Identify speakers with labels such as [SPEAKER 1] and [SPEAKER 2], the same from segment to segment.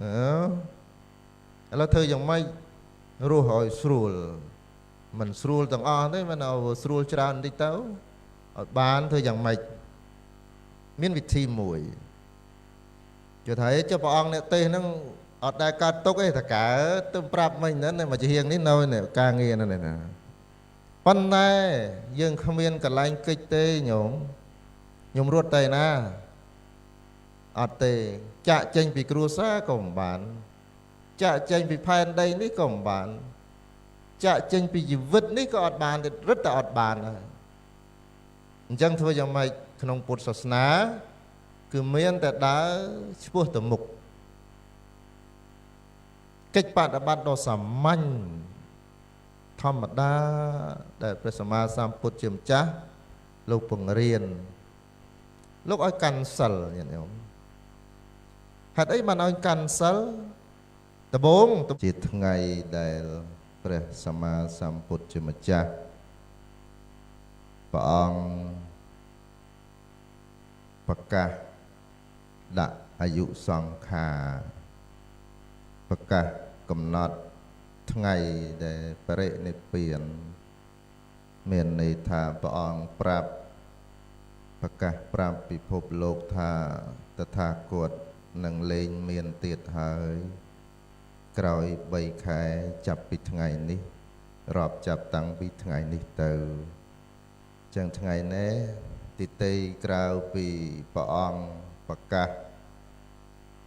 [SPEAKER 1] ឥឡូវធ្វើយ៉ាងម៉េចរស់ឲ្យស្រួលមិនស្រួលទាំងអស់ទេមិនឲ្យស្រួលច្រើនបន្តិចទៅឲ្យបានធ្វើយ៉ាងម៉េចមានវិធីមួយគេថាចុះព្រះអង្គអ្នកទេសហ្នឹងអត់ដែលកាត់ទុកទេតកើទៅប្រាប់មិញហ្នឹងមកជាហៀងនេះនៅការងារហ្នឹងណាប៉ុន្តែយើងគ្មានកន្លែងកិច្ចទេញោមខ្ញុំរត់ទៅណាអត់ទេចាក់ចេញពីគ្រួសារក៏មិនបានចាក់ចេញពីផែនដីនេះក៏មិនបានចាក់ចេញពីជីវិតនេះក៏អត់បានរឹតតែអត់បានហើយអញ្ចឹងធ្វើយ៉ាងម៉េចក្នុងពុទ្ធសាសនាគឺមានតែដើរឆ្ពោះទៅមុខកិច្ចបដិបត្តិដ៏សាមញ្ញធម្មតាដែលព្រះសម្មាសម្ពុទ្ធជាម្ចាស់លោកបង្រៀនលោកឲ្យកាន់សិលញាតិញោមហេតុអីបានឲ្យកាន់សិលដំបូងជាថ្ងៃដែលព្រះសម្មាសម្ពុទ្ធជាម្ចាស់ព្រះអង្គប្រកាសដាក់អាយុសង្ខារប្រកាសកំណត់ថ្ងៃដែលបរិនិព្វានមានន័យថាព្រះអង្គប្រាប់ប្រកាសប្រាប់ពិភពលោកថាតថាគតនឹងលែងមានទៀតហើយក្រោយ3ខែចាប់ពីថ្ងៃនេះរាប់ចាប់តាំងពីថ្ងៃនេះទៅចឹងថ្ងៃនេះទីតីក្រៅពីព្រះអង្គប្រកាស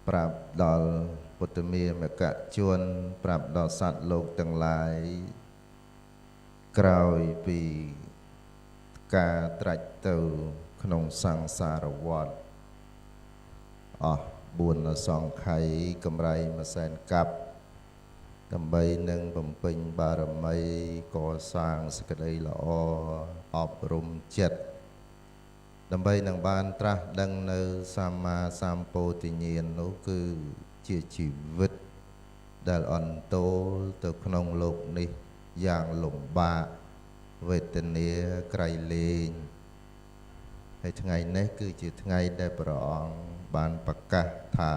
[SPEAKER 1] ប្រាប់ដល់ពុទ្ធមាមកជនប្រាប់ដល់សត្វលោកទាំងឡាយក្រោយពីការត្រាច់ទៅក្នុងសង្សារវដ្តអស់4អសង្ខ័យកម្រៃមួយសែនកាប់ដើម្បីនឹងបំពេញបារមីកសាងសេចក្តីល្អអប់រំចិត្តដើម្បីនឹងបានត្រាស់ដឹងនៅសម្មាសម្ពោធិញ្ញាណនោះគឺជាជីវិតដែលអន្តោលទៅក្នុងលោកនេះយ៉ាងលំបាកវេទនាក្រៃលែងហើយថ្ងៃនេះគឺជាថ្ងៃដែលព្រះអង្គបានប្រកាសថា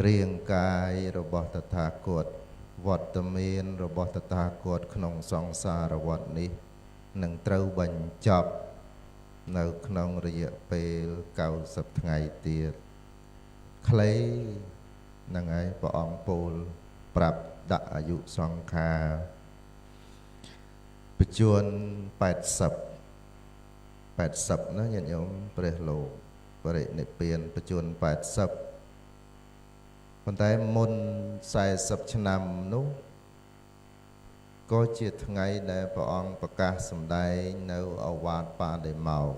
[SPEAKER 1] រាងកាយរបស់តថាគតវត្តមានរបស់តថាគតក្នុងសង្សារវដ្តនេះនឹងត្រូវបញ្ចប់នៅក្នុងរយៈពេល90ថ្ងៃទៀតខ្លីហ្នឹងហើយព្រះអង្គពោលប្រាប់ដាក់អាយុសង្ខារបច្ចុប្បន្ន80ណាញាតិញោមព្រះលោកបរិនិព្វានបច្ចុប្បន្ន80ប៉ុន្តែមុន40ឆ្នាំនោះក៏ជាថ្ងៃដែលព្រះអង្គប្រកាសសម្ដែងនៅឱវាទបដិមោក្ខ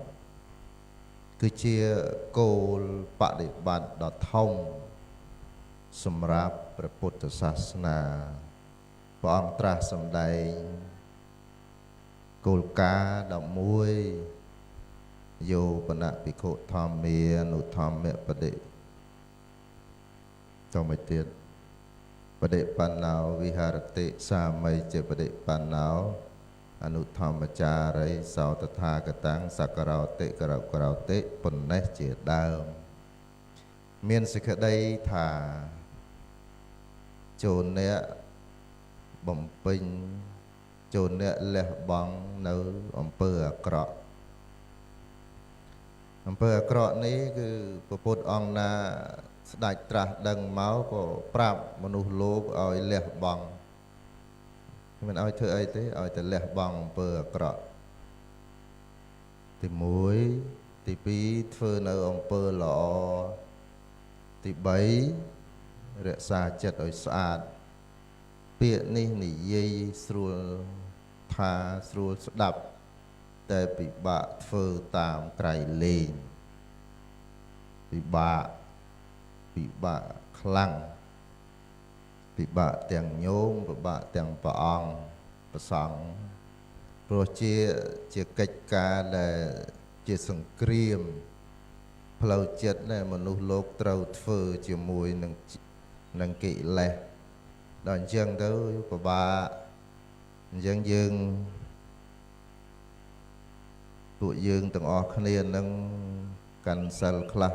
[SPEAKER 1] គឺជាគោលបដិបត្តិដ៏ធំសម្រាប់ព្រះពុទ្ធសាសនាព្រះអង្គត្រាស់សម្ដែងគោលការណ៍11យោបនៈភិក្ខុធម្មានុធម្មបដិតមកទៀតបដិបណ្ណោវិហារតិសាមីជាបដិបណ្ណោអនុធម្មចារីសោតថាកតាំងសករោតិករោតិពុណេះជាដើមមានសេចក្តីថាចូលអ្នកបំពេញចូលអ្នកលះបង់នៅអំពើអាក្រក់នេះគឺព្រះពុទ្ធអង្គណាស្ដេចត្រាស់ដឹងមកក៏ប្រាប់មនុស្សលោកឲ្យលះបង់មិនឲ្យធ្វើអីទេឲ្យតែលះបង់អំពើអាក្រក់ទី1ទី2ធ្វើនៅអំពើល្អទី3រក្សាចិត្តឲ្យស្អាតពាក្យនេះនិយាយស្រួលថាស្រួលស្ដាប់តែពិបាកធ្វើតាមក្រៃលែងពិបាកខ្លាំងពិបាកទាំងញោមពិបាកទាំងព្រះអង្គព្រះសង្ឃព្រោះជាកិច្ចការដែលជាសង្គ្រាមផ្លូវចិត្តដែលមនុស្សលោកត្រូវធ្វើជាមួយនឹងកិលេសដល់អញ្ចឹងទៅពិបាកអញ្ចឹងពួកយើងទាំងអស់គ្នានឹងកាន់សិលខ្លះ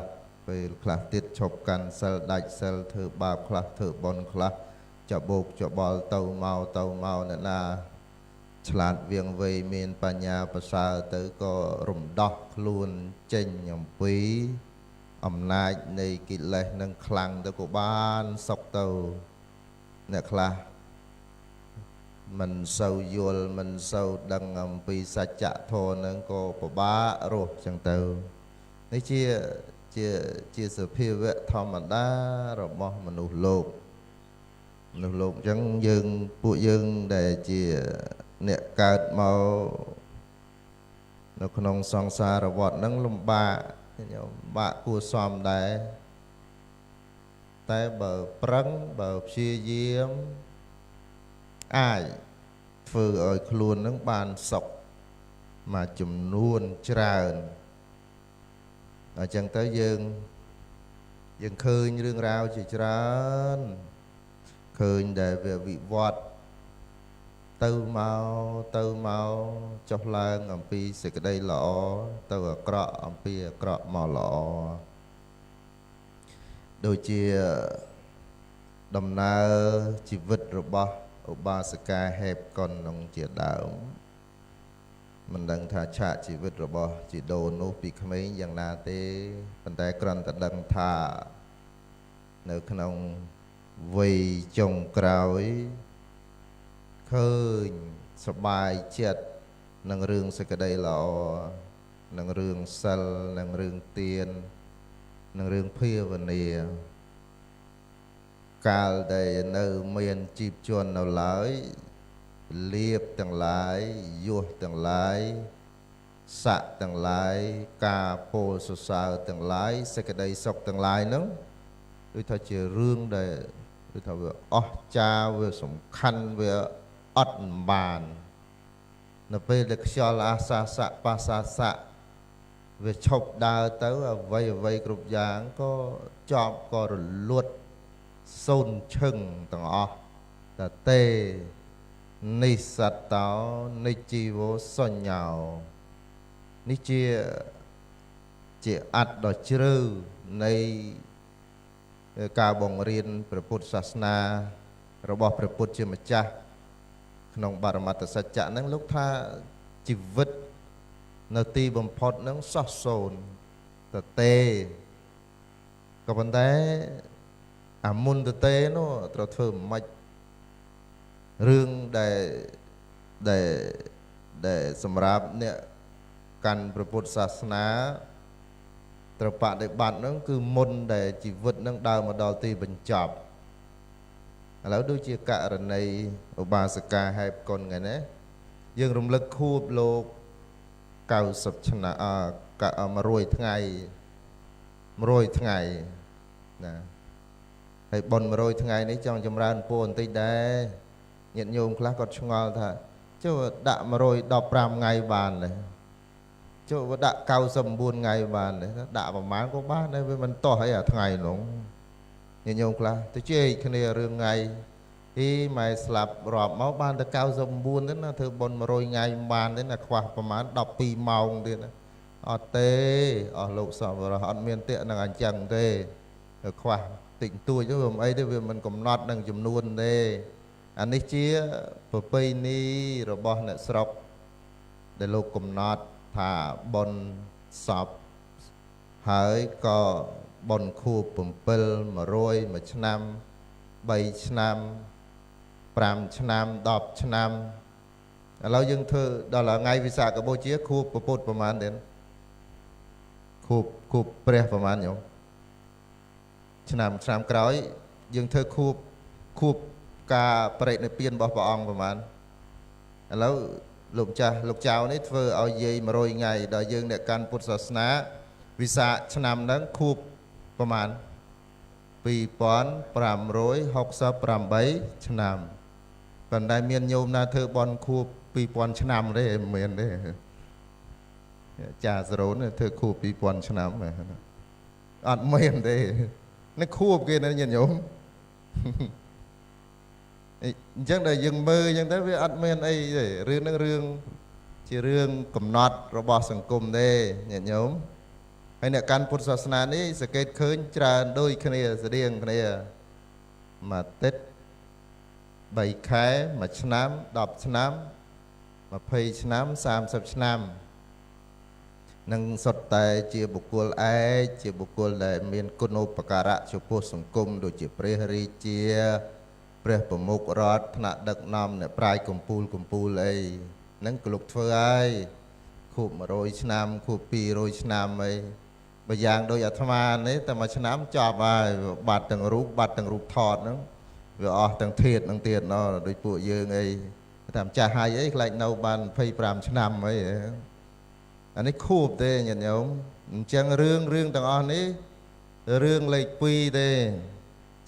[SPEAKER 1] ពេលខ្លះទៀតឈប់កាន់សិលដាច់សិលធ្វើបាបខ្លះធ្វើបុណ្យខ្លះចាបោកច្បល់ទៅមកអ្នកណាឆ្លាតវៀងវៃមានបញ្ញាប្រសើរទៅក៏រំដោះខ្លួនចេញអំពីអំណាចនៃកិលេសនឹងខ្លាំងទៅក៏បានសុខទៅអ្នកខ្លះមិនសូវយល់មិនសូវដឹងអំពីសច្ចធម៌នឹងក៏ពិបាករស់ចឹងទៅនេះជាសភាវៈធម្មតារបស់មនុស្សលោកអញ្ចឹងពួកយើងដែលជាអ្នកកើតមកនៅក្នុងសង្សារវដ្តហ្នឹងលំបាកគួរសមដែរតែបើប្រឹងបើព្យាយាមអាចធ្វើឲ្យខ្លួននឹងបានសុខមួយចំនួនច្រើនអញ្ចឹងទៅយើងឃើញរឿងរ៉ាវជាច្រើនឃើញដែលវាវិវត្តទៅមកចុះឡើងអំពីសេចក្តីល្អទៅអាក្រក់អំពីអាក្រក់មកល្អដូចជាដំណើរជីវិតរបស់ឧបាសិកាហេបកុននឹងជាដើមមិនដឹងថាឆាកជីវិតរបស់ជីដូននោះពីក្មេងយ៉ាងណាទេប៉ុន្តែគ្រាន់តែដឹងថានៅក្នុងវ័យចុងក្រោយឃើញសប្បាយចិត្តនឹងរឿងសេចក្តីល្អនឹងរឿងសិលនឹងរឿងទាននឹងរឿងភាវនាកាលដែលនៅមានជីពជន់នៅឡើយលៀបទាំងឡាយយោះទាំងឡាយស័កទាំងឡាយការពោលសរសើរទាំងឡាយសេចក្តីសុខទាំងឡាយហ្នឹងដូចថាជារឿងដែលដូចថាវាអស្ចារ្យវាសំខាន់វាអត់បាននៅពេលដែលខ្យល់អាសាសៈបាសាសៈវាឈប់ដើរទៅអ្វីគ្រប់យ៉ាងក៏ចប់ក៏រលត់សូន្យឈឹងទាំងអស់តទេនិសតោនិជីវោសញ្ញោនេះជាអត្តដ៏ជ្រៅនៃការបង្រៀនព្រះពុទ្ធសាសនារបស់ព្រះពុទ្ធជាម្ចាស់ក្នុងបរមត្ថសច្ចៈហ្នឹងលោកថាជីវិតនៅទីបំផុតហ្នឹងសោះសូន្យតទេក៏ប៉ុន្តែអាមុនតទេនោះត្រូវធ្វើមិនរឿងដែលសម្រាប់អ្នកកាន់ព្រះពុទ្ធសាសនាត្រូវបដិបត្តិហ្នឹងគឺមុនដែលជីវិតហ្នឹងដើរមកដល់ទីបញ្ចប់ឥឡូវដូចជាករណីឧបាសិកាហេបកុនថ្ងៃនេះយើងរំលឹកខួបលោក90ឆ្នាំ100ថ្ងៃណាហើយបុណ្យ100ថ្ងៃនេះចង់ចម្រើនពរបន្តិចដែរញាតិញោមខ្លះគាត់ឆ្ងល់ថាចុះដាក់115ថ្ងៃបានទេចុះដាក់99ថ្ងៃបានទេដាក់ប្រមាណក៏បានដែរវាមិនតោះអីអាថ្ងៃនោះញាតិញោមខ្លះទៅជែកគ្នារឿងថ្ងៃម៉ែស្លាប់រាប់មកបានតែ99ទេណាធ្វើបុណ្យ100ថ្ងៃបានទេណាខ្វះប្រមាណ12ម៉ោងទៀតណាអត់ទេអស់លោកសពរអត់មានទេនឹងអញ្ចឹងទេខ្វះតិចតួចទៅវាមិនអីទេវាមិនកំណត់នឹងចំនួនទេអានេះជាប្រពៃណីរបស់អ្នកស្រុកដែលលោកកំណត់ថាបុណ្យសពហើយក៏បុណ្យខួប7 100 1ឆ្នាំ3ឆ្នាំ5ឆ្នាំ10ឆ្នាំឥឡូវយើងធ្វើដល់ថ្ងៃវិសាខបូជាខួបពុទ្ធប្រហែលទេខួបព្រះប្រហែលញោមឆ្នាំក្រោយយើងធ្វើខួបការបរិនិព្វានរបស់ព្រះអង្គប្រហែលឥឡូវលោកចាស់លោកចៅនេះធ្វើឲ្យយាយ100ថ្ងៃដល់យើងអ្នកកាន់ពុទ្ធសាសនាវិសាខឆ្នាំហ្នឹងខួបប្រហែល2568ឆ្នាំប៉ុន្តែមានញោមណាធ្វើបន់ខួប2000ឆ្នាំទេមិនមែនទេចាសរ៉ូនធ្វើខួប2000ឆ្នាំអត់មែនទេនេះខួបគេណាញាតិញោមអញ្ចឹងដែលយើងមើលអញ្ចឹងទៅវាអត់មានអីទេរឿងហ្នឹងរឿងជារឿងកំណត់របស់សង្គមទេញាតិញោម ហើយអ្នកកាន់ពុទ្ធសាសនានេះសង្កេតឃើញច្រើនដូចគ្នាស្តៀងគ្នាមួយទឹក3ខែ1ឆ្នាំ10ឆ្នាំ20ឆ្នាំ30ឆ្នាំនឹងសុទ្ធតែជាបុគ្គលឯកជាបុគ្គលដែលមានគុណូបការៈចំពោះសង្គមដូចជាព្រះរាជាព្រះប្រមុខរដ្ឋថ្នាក់ដឹកនាំអ្នកប្រាជ្ញកំពូលអីហ្នឹងក៏លោកធ្វើហើយខួប100ឆ្នាំខួប200ឆ្នាំអីបើយ៉ាងដូចអាត្មានេះតែមួយឆ្នាំចប់ហើយបាត់ទាំងរូបថតហ្នឹងវាអស់ទាំងធាតុហ្នឹងទៀតណោះដូចពួកយើងអីតាមចាស់ហើយអីខ្លាចនៅបាន25ឆ្នាំអីអានេះខួបទេញាតិញោមអញ្ចឹងរឿងទាំងអស់នេះរឿងលេខ2ទេ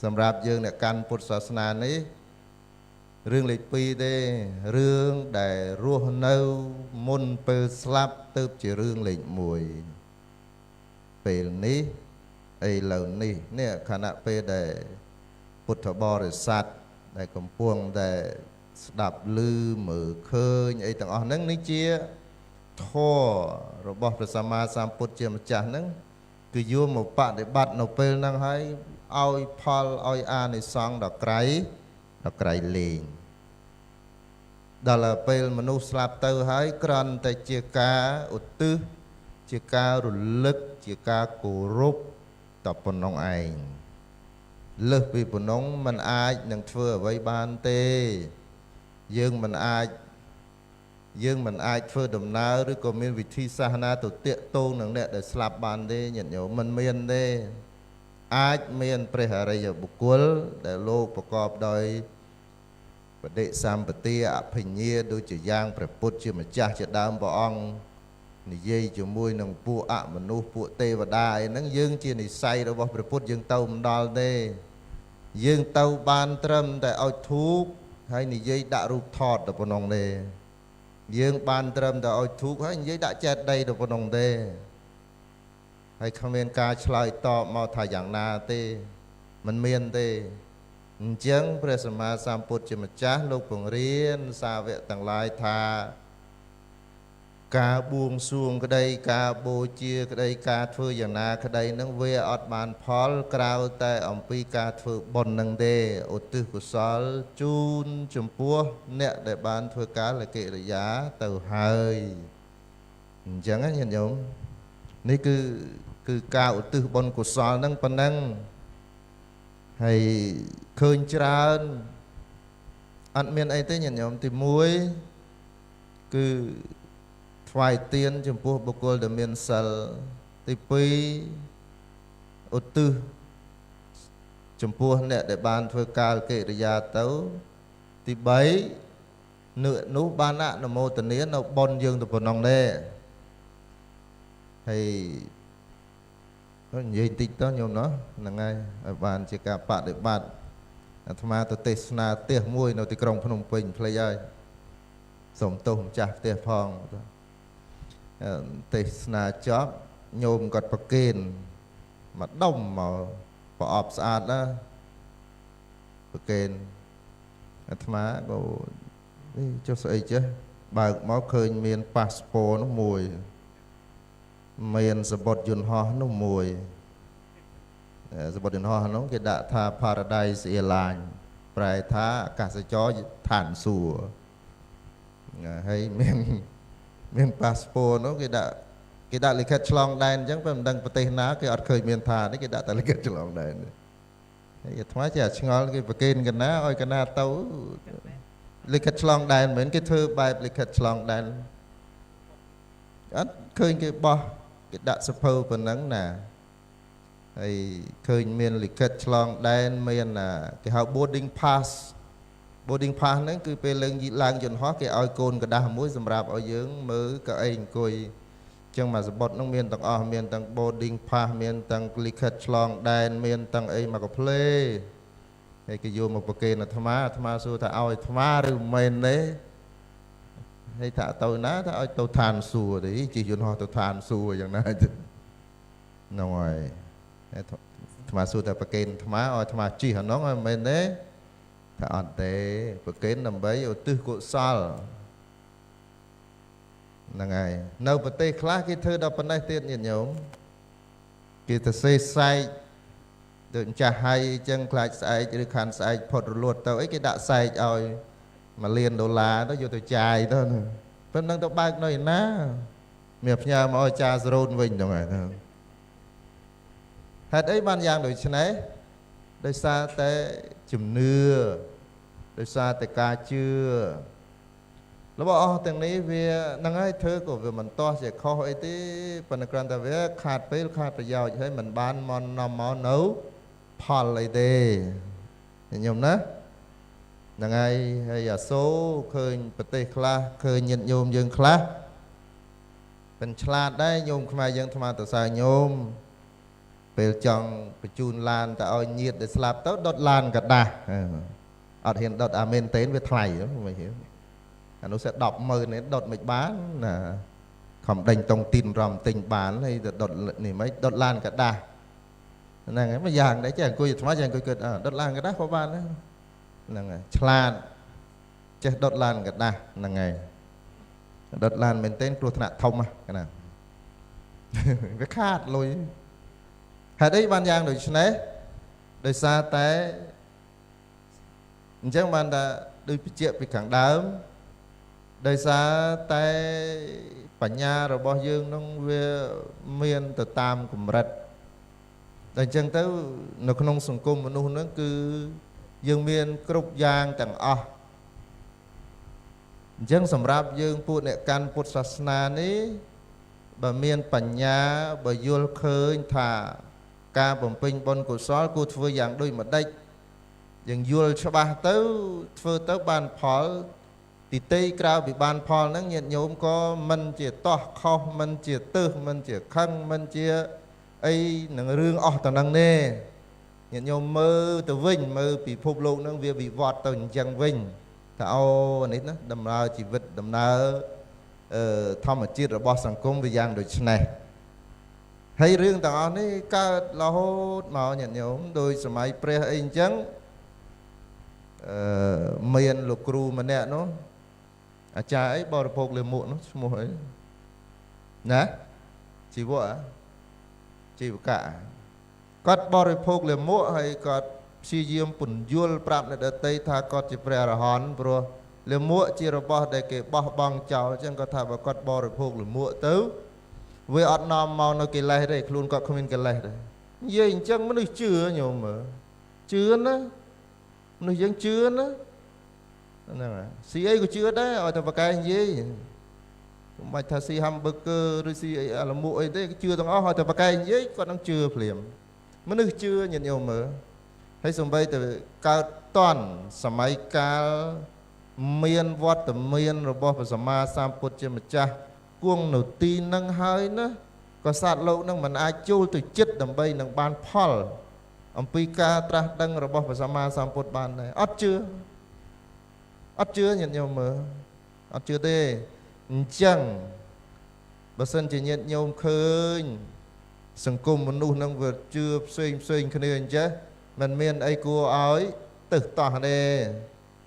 [SPEAKER 1] សម្រាប់យើងអ្នកកាន់ពុទ្ធសាសនានេះរឿងលេខ2ទេរឿងដែលរស់នៅមុនពេលស្លាប់ទៅជារឿងលេខ1ពេលនេះឥឡូវនេះនេះខណៈពេលដែលពុទ្ធបរិស័ទដែលកំពុងតែស្ដាប់ឮមើលឃើញអីទាំងអស់ហ្នឹងនេះជាធម៌របស់ព្រះសម្មាសម្ពុទ្ធជាម្ចាស់ហ្នឹងគឺយកមកបដិបត្តិនៅពេលហ្នឹងហើយឲ្យផលឲ្យអានិសង្សដល់ក្រៃលែងដល់ពេលមនុស្សស្លាប់ទៅហើយគ្រាន់តែជាការឧទ្ទិសជាការរលឹកជាការគោរពតែប៉ុណ្ណឹងឯងលើសពីប៉ុណ្ណឹងมันអាចនឹងធ្វើអ្វីបានទេយើងមិនអាចធ្វើដំណើរឬក៏មានវិធីសាសនាទៅតាក់ទងនឹងអ្នកដែលស្លាប់បានទេញាតិញោមមិនមានទេអាចមានព្រះអរិយបុគ្គលដែលលោកប្រកបដោយបដិសម្បទាអភិញ្ញាដូចជាយ៉ាងព្រះពុទ្ធជាម្ចាស់ជាដើមព្រះអង្គនិយាយជាមួយនឹងពួកអមនុស្សពួកទេវតាអីហ្នឹងយើងជានិស្ស័យរបស់ព្រះពុទ្ធយើងទៅមិនដល់ទេយើងទៅបានត្រឹមតែឲ្យធូបហើយនិយាយដាក់រូបថតទៅប៉ុណ្ណឹងទេយើងបានត្រឹមតែឲ្យធូបហើយនិយាយដាក់ចេតិយទៅប៉ុណ្ណឹងទេហើយគ្មានការឆ្លើយតបមកថាយ៉ាងណាទេមិនមានទេអញ្ចឹងព្រះសម្មាសម្ពុទ្ធជាម្ចាស់លោកបង្រៀនសាវកទាំងឡាយថាការបួងសួងក្តីការបូជាក្តីការធ្វើយ៉ាងណាក្តីនឹងវាអត់បានផលក្រៅតែអំពីការធ្វើបុណ្យនឹងទេឧទ្ទិសកុសលជូនចំពោះអ្នកដែលបានធ្វើកាលកិរិយាទៅហើយអញ្ចឹងញាតិញោមនេះគឺការឧទ្ទិសបុណ្យកុសលនឹងប៉ុណ្ណឹងហើយឃើញច្រើនអត់មានអីទេញាតិញោមទី1គឺថ្វាយទានចំពោះបុគ្គលដែលមានសិលទី2ឧទ្ទិសចំពោះអ្នកដែលបានធ្វើកាលកិរិយាទៅទី3នោះបានអនុមោទនានៅបុណ្យយើងទៅប៉ុណ្ណឹងដែរហើយនិយាយតិចទៅញោមណោះហ្នឹងហើយឲ្យបានជាការបដិបត្តិអាត្មាទៅទេសនាផ្ទះមួយនៅទីក្រុងភ្នំពេញភ្លេចហើយសូមទោសម្ចាស់ផ្ទះផងទេសនាចប់ញោមគាត់ប្រគេនមកដុំមកប្រអប់ស្អាតណាប្រគេនអាត្មាក៏ចុះស្អីចេះបើកមកឃើញមានប៉ាសពតនោះមួយមានសម្បត្តិយន្តហោះនោះមួយសម្បត្តិយន្តហោះនោះគេដាក់ថា Paradise Airline ប្រែថាអាកាសចរឋានសួគ៌ហើយមានប៉ាសពតនោះគេដាក់លិខិតឆ្លងដែនអញ្ចឹងមិនដឹងប្រទេសណាគេអត់ឃើញមានថានេះគេដាក់តែលិខិតឆ្លងដែនហើយអាត្មាចេះឆ្ងល់គេប្រគេនកណាឲ្យកណាទៅលិខិតឆ្លងដែនមិនគេធ្វើបែបលិខិតឆ្លងដែនអត់ឃើញគេបោះគេដាក់សភៅប៉ុណ្ណឹងណាហើយឃើញមានលិខិតឆ្លងដែនមានគេហៅ boarding pass ហ្នឹងគឺពេលឡើងយន្តហោះគេឲ្យកូនกระดาษមួយសម្រាប់ឲ្យយើងមើលកៅអីអង្គុយអញ្ចឹងមកសម្បត្តិហ្នឹងមានទាំងអស់មានទាំង boarding pass មានទាំងលិខិតឆ្លងដែនមានទាំងអីមកកាផ្លេហើយគេយកមកប្រគេនអាត្មាសួរថាឲ្យអាត្មាឬមិនមែនទេហើយថាទៅណាថាឲ្យទៅឋានសួគ៌ទេជិះយន្តហោះទៅឋានសួគ៌យ៉ាងណាទៅហ្នឹងហើយអាត្មាសួរតែប្រគេនអាត្មាឲ្យអាត្មាជិះអាហ្នឹងមិនមែនទេថាអត់ទេប្រគេនដើម្បីឧទ្ទិសកុសលហ្នឹងហើយនៅប្រទេសខ្លះគេធ្វើដល់ប៉ុណ្ណេះទៀតញាតិញោម kia ta xê sai được cha hay chân lại sai chứ khăn sai phật luật tao ấy cái đã sai rồi mà liền đô la nó vô tôi chài đó phân năng tao bác nói ná miệp nhà mà ôi cha rôn vinh đâu này hết ấy ban giang đổi chân ấy đời xa tế chùm nưa đời xa tế ca chưa nó bảo từng này về năng ấy thơ của về mình to sẽ khó hỏi tí phần cần ta về khát phải giàu cho mình bán món nằm món nấu phòn lại tê nhầm đó năng ấy hay số khơi bật tê khla khơi nhận nhôm dương khlaเป็นฉลาดได้โยมขมายยังธรรมะต่อสายโยมเปลจังไปจูนลานแต่เอาเงียดได้สลับเต้าดดลานกัดดาอดเห็นดดอาเมนเต้นไปไทยแล้วไม่เห็นอันนู้นsẽ đọc mờ này đột mạch bán là không đành tông tin ròm tình bán hay đột này mấy đột lan cả đà là cái mà giàng đấy chẳng coi thằng chẳng coi cười đột lan cả đà khó ban đấy là ngày lan chứ đột lan cả đà là ngày đột lan mình tên cột nạ thông à cái nào cái khát lôi hạt đấy ban giang được đấy đời xa té chẳng ban đã đôi chuyện bị cẳng đám đời xa tayปัญญา របស់យើងនឹងវាមានទៅតាមកម្រិតតែអញ្ចឹងទៅនៅក្នុងសង្គមមនុស្សហ្នឹងគឺយើងមានគ្រប់យ៉ាងទាំងអស់អញ្ចឹងសម្រាប់យើងពួកអ្នកកាន់ពុទ្ធសាសនានេះបើមានបញ្ញាបើយល់ឃើញថាការបំពេញបុណ្យកុសលគួរធ្វើយ៉ាងដូចម្ដេចយើងយល់ច្បាស់ទៅធ្វើទៅបានផលទីតេក្រៅពីបានផលហ្នឹងញាតិញោមក៏មិនជាតោះខុសមិនជាទឹះមិនជាខឹងមិនជាអីនឹងរឿងអស់ទៅហ្នឹងទេញាតិញោមមើលទៅវិញមើលពិភពលោកហ្នឹងវាវិវត្តទៅអញ្ចឹងវិញថាអូនេះណាដំណើរជីវិតដំណើរធម្មជាតិរបស់សង្គមវាយ៉ាងដូចនេះហើយរឿងទាំងអស់នេះកើតរហូតមកញាតិញោមដោយសម័យព្រះអីអញ្ចឹងមានលោកគ្រូម្នាក់នោះអាចារ្យអីបរិភោគលាមកនោះឈ្មោះអីណាជីវៈជីវកៈគាត់បរិភោគលាមកហើយគាត់ព្យាយាមពន្យល់ប្រាប់អ្នកដទៃថាគាត់ជាព្រះអរហន្តព្រោះលាមកជារបស់ដែលគេបោះបង់ចោលអញ្ចឹងគាត់ថាបើគាត់បរិភោគលាមកទៅវាអត់នាំមកនៅកិលេសទេខ្លួនគាត់គ្មានកិលេសទេនិយាយអញ្ចឹងមនុស្សជឿញោមមើលជឿណាមនុស្សយើងជឿណាហ្នឹងហើយស៊ីអីក៏ជឿដែរឲ្យតែបកែនិយាយមិនបាច់ថាស៊ី hamburger ឬស៊ីអីអាលមួកអីទេជឿទាំងអស់ឲ្យតែបកែនិយាយគាត់នឹងជឿភ្លាមមនុស្សជឿញាតិញោមមើលហើយសំបីទៅកើតតន់សម័យកាលមានវត្តមានរបស់ព្រះសម្មាសម្ពុទ្ធជាម្ចាស់គង់នៅទីនឹងហើយណាក៏សត្វលោកនឹងមិនអាចចូលទៅចិត្តដើម្បីនឹងបានផលអំពីការត្រាស់ដឹងរបស់ព្រះសម្មាសម្ពុទ្ធបានដែរអត់ជឿញាតិញោមមើលអត់ជឿទេអញ្ចឹងបើសិនជាញាតិញោមឃើញសង្គមមនុស្សនឹងវាជឿផ្សេងគ្នាអញ្ចឹងមិនមានអីគួរឲ្យទឹះតោះទេ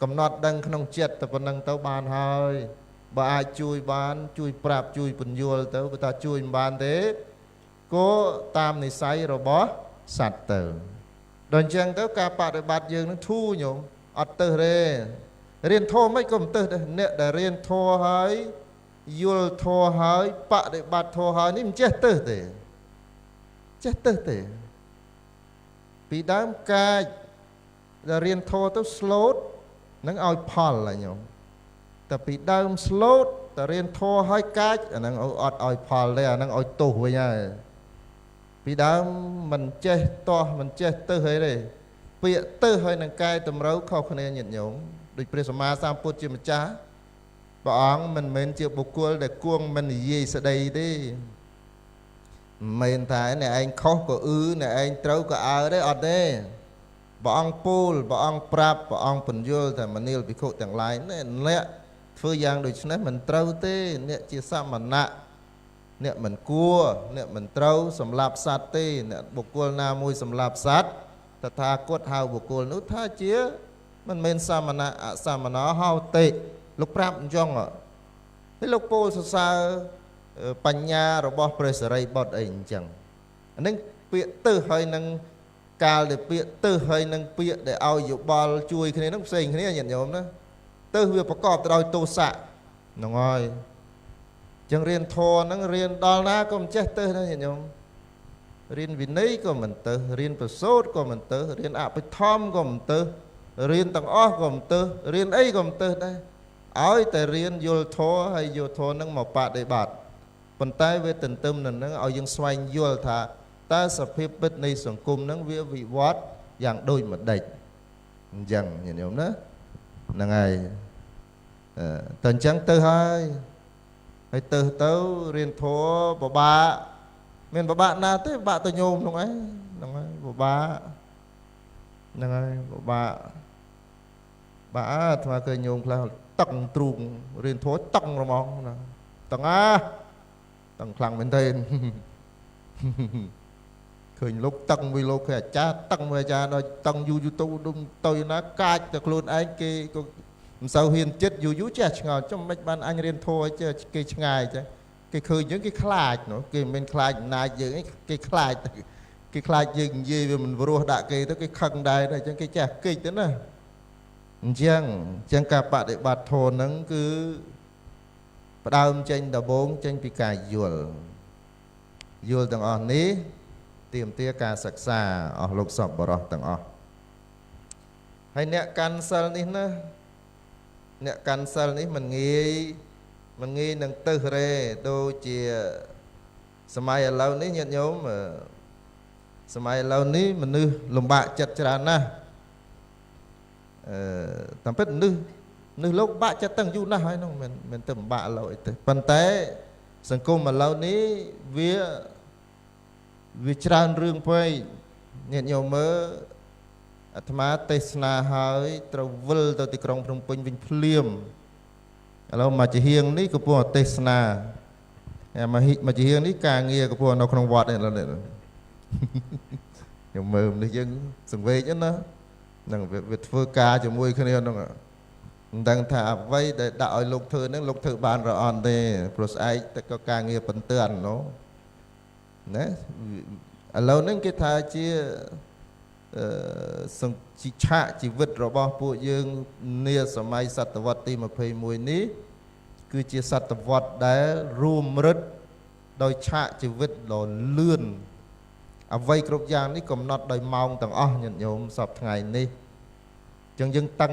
[SPEAKER 1] កំណត់ដឹងក្នុងចិត្តតែប៉ុណ្្នឹងទៅបានហើយបើអាចជួយបានជួយប្រាប់ជួយពន្យល់ទៅបើថាជួយមិនបានទេក៏តាមនិស័យរបស់សត្វទៅដល់អញ្ចឹងទៅការបដិបត្តិយើងនឹងធូរញោមអត់ទឹះទេរៀនធម៌មិនក៏មិនទឹះដែរអ្នកដែលរៀនធម៌ហើយយល់ធម៌ហើយបដិបត្តិធម៌ហើយនេះមិនចេះទឹះទេចេះទឹះទេពីដើមកាចដែលរៀនធម៌ទៅស្លូតនឹងឲ្យផលហើយញោមតែពីដើមស្លូតតែរៀនធម៌ហើយកាចអាហ្នឹងអត់ឲ្យផលទេអាហ្នឹងឲ្យទោសវិញហើយពីដើមមិនចេះតោះមិនចេះទឹះអីទេពាក្យទឹះហើយនឹងកែតម្រូវខុសគ្នាញាតិញោមដូចព្រះសម្មាសម្ពុទ្ធជាម្ចាស់ព្រះអង្គមិនមែនជាបុគ្គលដែលគួងមិននិយាយស្ដីទេមិនមែនថាអ្នកឯងខុសក៏អ្នកឯងត្រូវក៏អើទេអត់ទេព្រះអង្គពូលព្រះអង្គប្រាប់ព្រះអង្គពន្យល់តែមនាលភិក្ខុទាំងឡាយអ្នកធ្វើយ៉ាងដូចនេះមិនត្រូវទេអ្នកជាសមណៈអ្នកមិនគួរអ្នកមិនត្រូវសម្លាប់សត្វទេអ្នកបុគ្គលណាមួយសម្លាប់សត្វតថាគតហៅបុគ្គលនោះថាជាមិនមែនសមណៈអសមណោហោតិលោកប្រាប់អញ្ចឹងហើយលោកពោលសរសើរបញ្ញារបស់ព្រះសារីបុត្រអីអញ្ចឹងអានឹង ពាក្យទៅហើយនឹងកាលដែលពាក្យទៅហើយនឹងពាក្យដែលឲ្យយោបល់ជួយគ្នានឹងផ្សេងគ្នាញាតិញោមណាទៅវាប្រកបទៅដោយទោសៈហ្នឹងហើយចឹងរៀនធម៌ហ្នឹងរៀនដល់ណាក៏មិនចេះទៅដែរញាតិញោមរៀនវិន័យក៏មិនទៅរៀនប្រសូតក៏មិនទៅរៀនអភិធម្មក៏មិនទៅរៀនទាំងអស់ក៏មិនទៅរៀនអីក៏មិនទៅដែរឲ្យតែរៀនយល់ធម៌ហើយយកធម៌ហ្នឹងមកបដិបត្តិប៉ុន្តែវាទន្ទឹមនឹងហ្នឹងឲ្យយើងស្វែងយល់ថាតើសភាពពិតនៃសង្គមហ្នឹងវាវិវត្តយ៉ាងដូចម្ដេចអញ្ចឹងញាតិញោមណាហ្នឹងហើយតែអញ្ចឹងទៅហើយទៅរៀនធម៌ពិបាកមានពិបាកណាទេពិបាកទៅញោមហ្នឹងឯងហ្នឹងហើយពិបាកហ្នឹងហើយពិបាកបាក់អាថ្មឃើញញោមខ្លះតឹងទ្រូងរៀនធម៌តឹងហ្មងណាតឹងតឹងខ្លាំងមែនទេឃើញលោកតឹងមួយលោកឃើញអាចារ្យតឹងមួយអាចារ្យដល់តឹងយូរទៅដូចទៅណាកាចតែខ្លួនឯងគេក៏មិនសូវហ៊ានចិត្តយូរចេះឆ្ងល់ចាំមិនបានអញរៀនធម៌ចេះគេឆ្ងាយចឹងគេឃើញយើងគេខ្លាចគេមិនមែនខ្លាចអំណាចយើងឯងគេខ្លាចយើងនិយាយវាមិនព្រោះដាក់គេទៅគេខឹងដែរអញ្ចឹងគេចេះកិច្ចទៅណាអញ្ចឹងការបដិបត្តិធម៌ហ្នឹងគឺផ្ដើមចេញដំបូងចេញពីការយល់ទាំងអស់នេះទាមទារការសិក្សាអស់លោកសពបរោះទាំងអស់ហើយអ្នកកាន់សិលនេះណាអ្នកកាន់សិលនេះមិនងាយនឹងទៅរេដូចជាសម័យឥឡូវនេះញាតិញោមសម័យឥឡូវនេះមនុស្សលំបាកចិត្តច្រើនណាស់តាមពិតមនុស្សលោកបាក់ចិត្តតាំងយូរណាស់ហើយនោះមិនទៅបាក់ឥឡូវអីទេប៉ុន្តែសង្គមឥឡូវនេះវាច្រើនរឿងពេកញាតិញោមមើលអាត្មាទេសនាហើយត្រូវវិលទៅទីក្រុងភ្នំពេញវិញភ្លាមឥឡូវមកជាហៀងនេះកំពុងទេសនាមកជាហៀងនេះការងារកំពុងនៅក្នុងវត្តនេះឥឡូវនេះខ្ញុំមើលនេះយើងសង្វេគណានឹងវាធ្វើការជាមួយគ្នាហ្នឹងមិនដឹងថាអ្វីដែលដាក់ឲ្យលោកធ្វើហ្នឹងលោកធ្វើបានឬអត់ទេព្រោះស្អែកតែក៏ការងារបន្ទាន់ណាឥឡូវហ្នឹងគេថាជាឆាកជីវិតរបស់ពួកយើងនាសម័យសតវត្សទី21នេះគឺជាសតវត្សដែលរួមរិទ្ធដោយឆាកជីវិតដ៏លឿនអ្វីគ្រប់យ៉ាងនេះកំណត់ដោយម៉ោងទាំងអស់ញាតិញោមសពថ្ងៃនេះចឹងយើងតឹង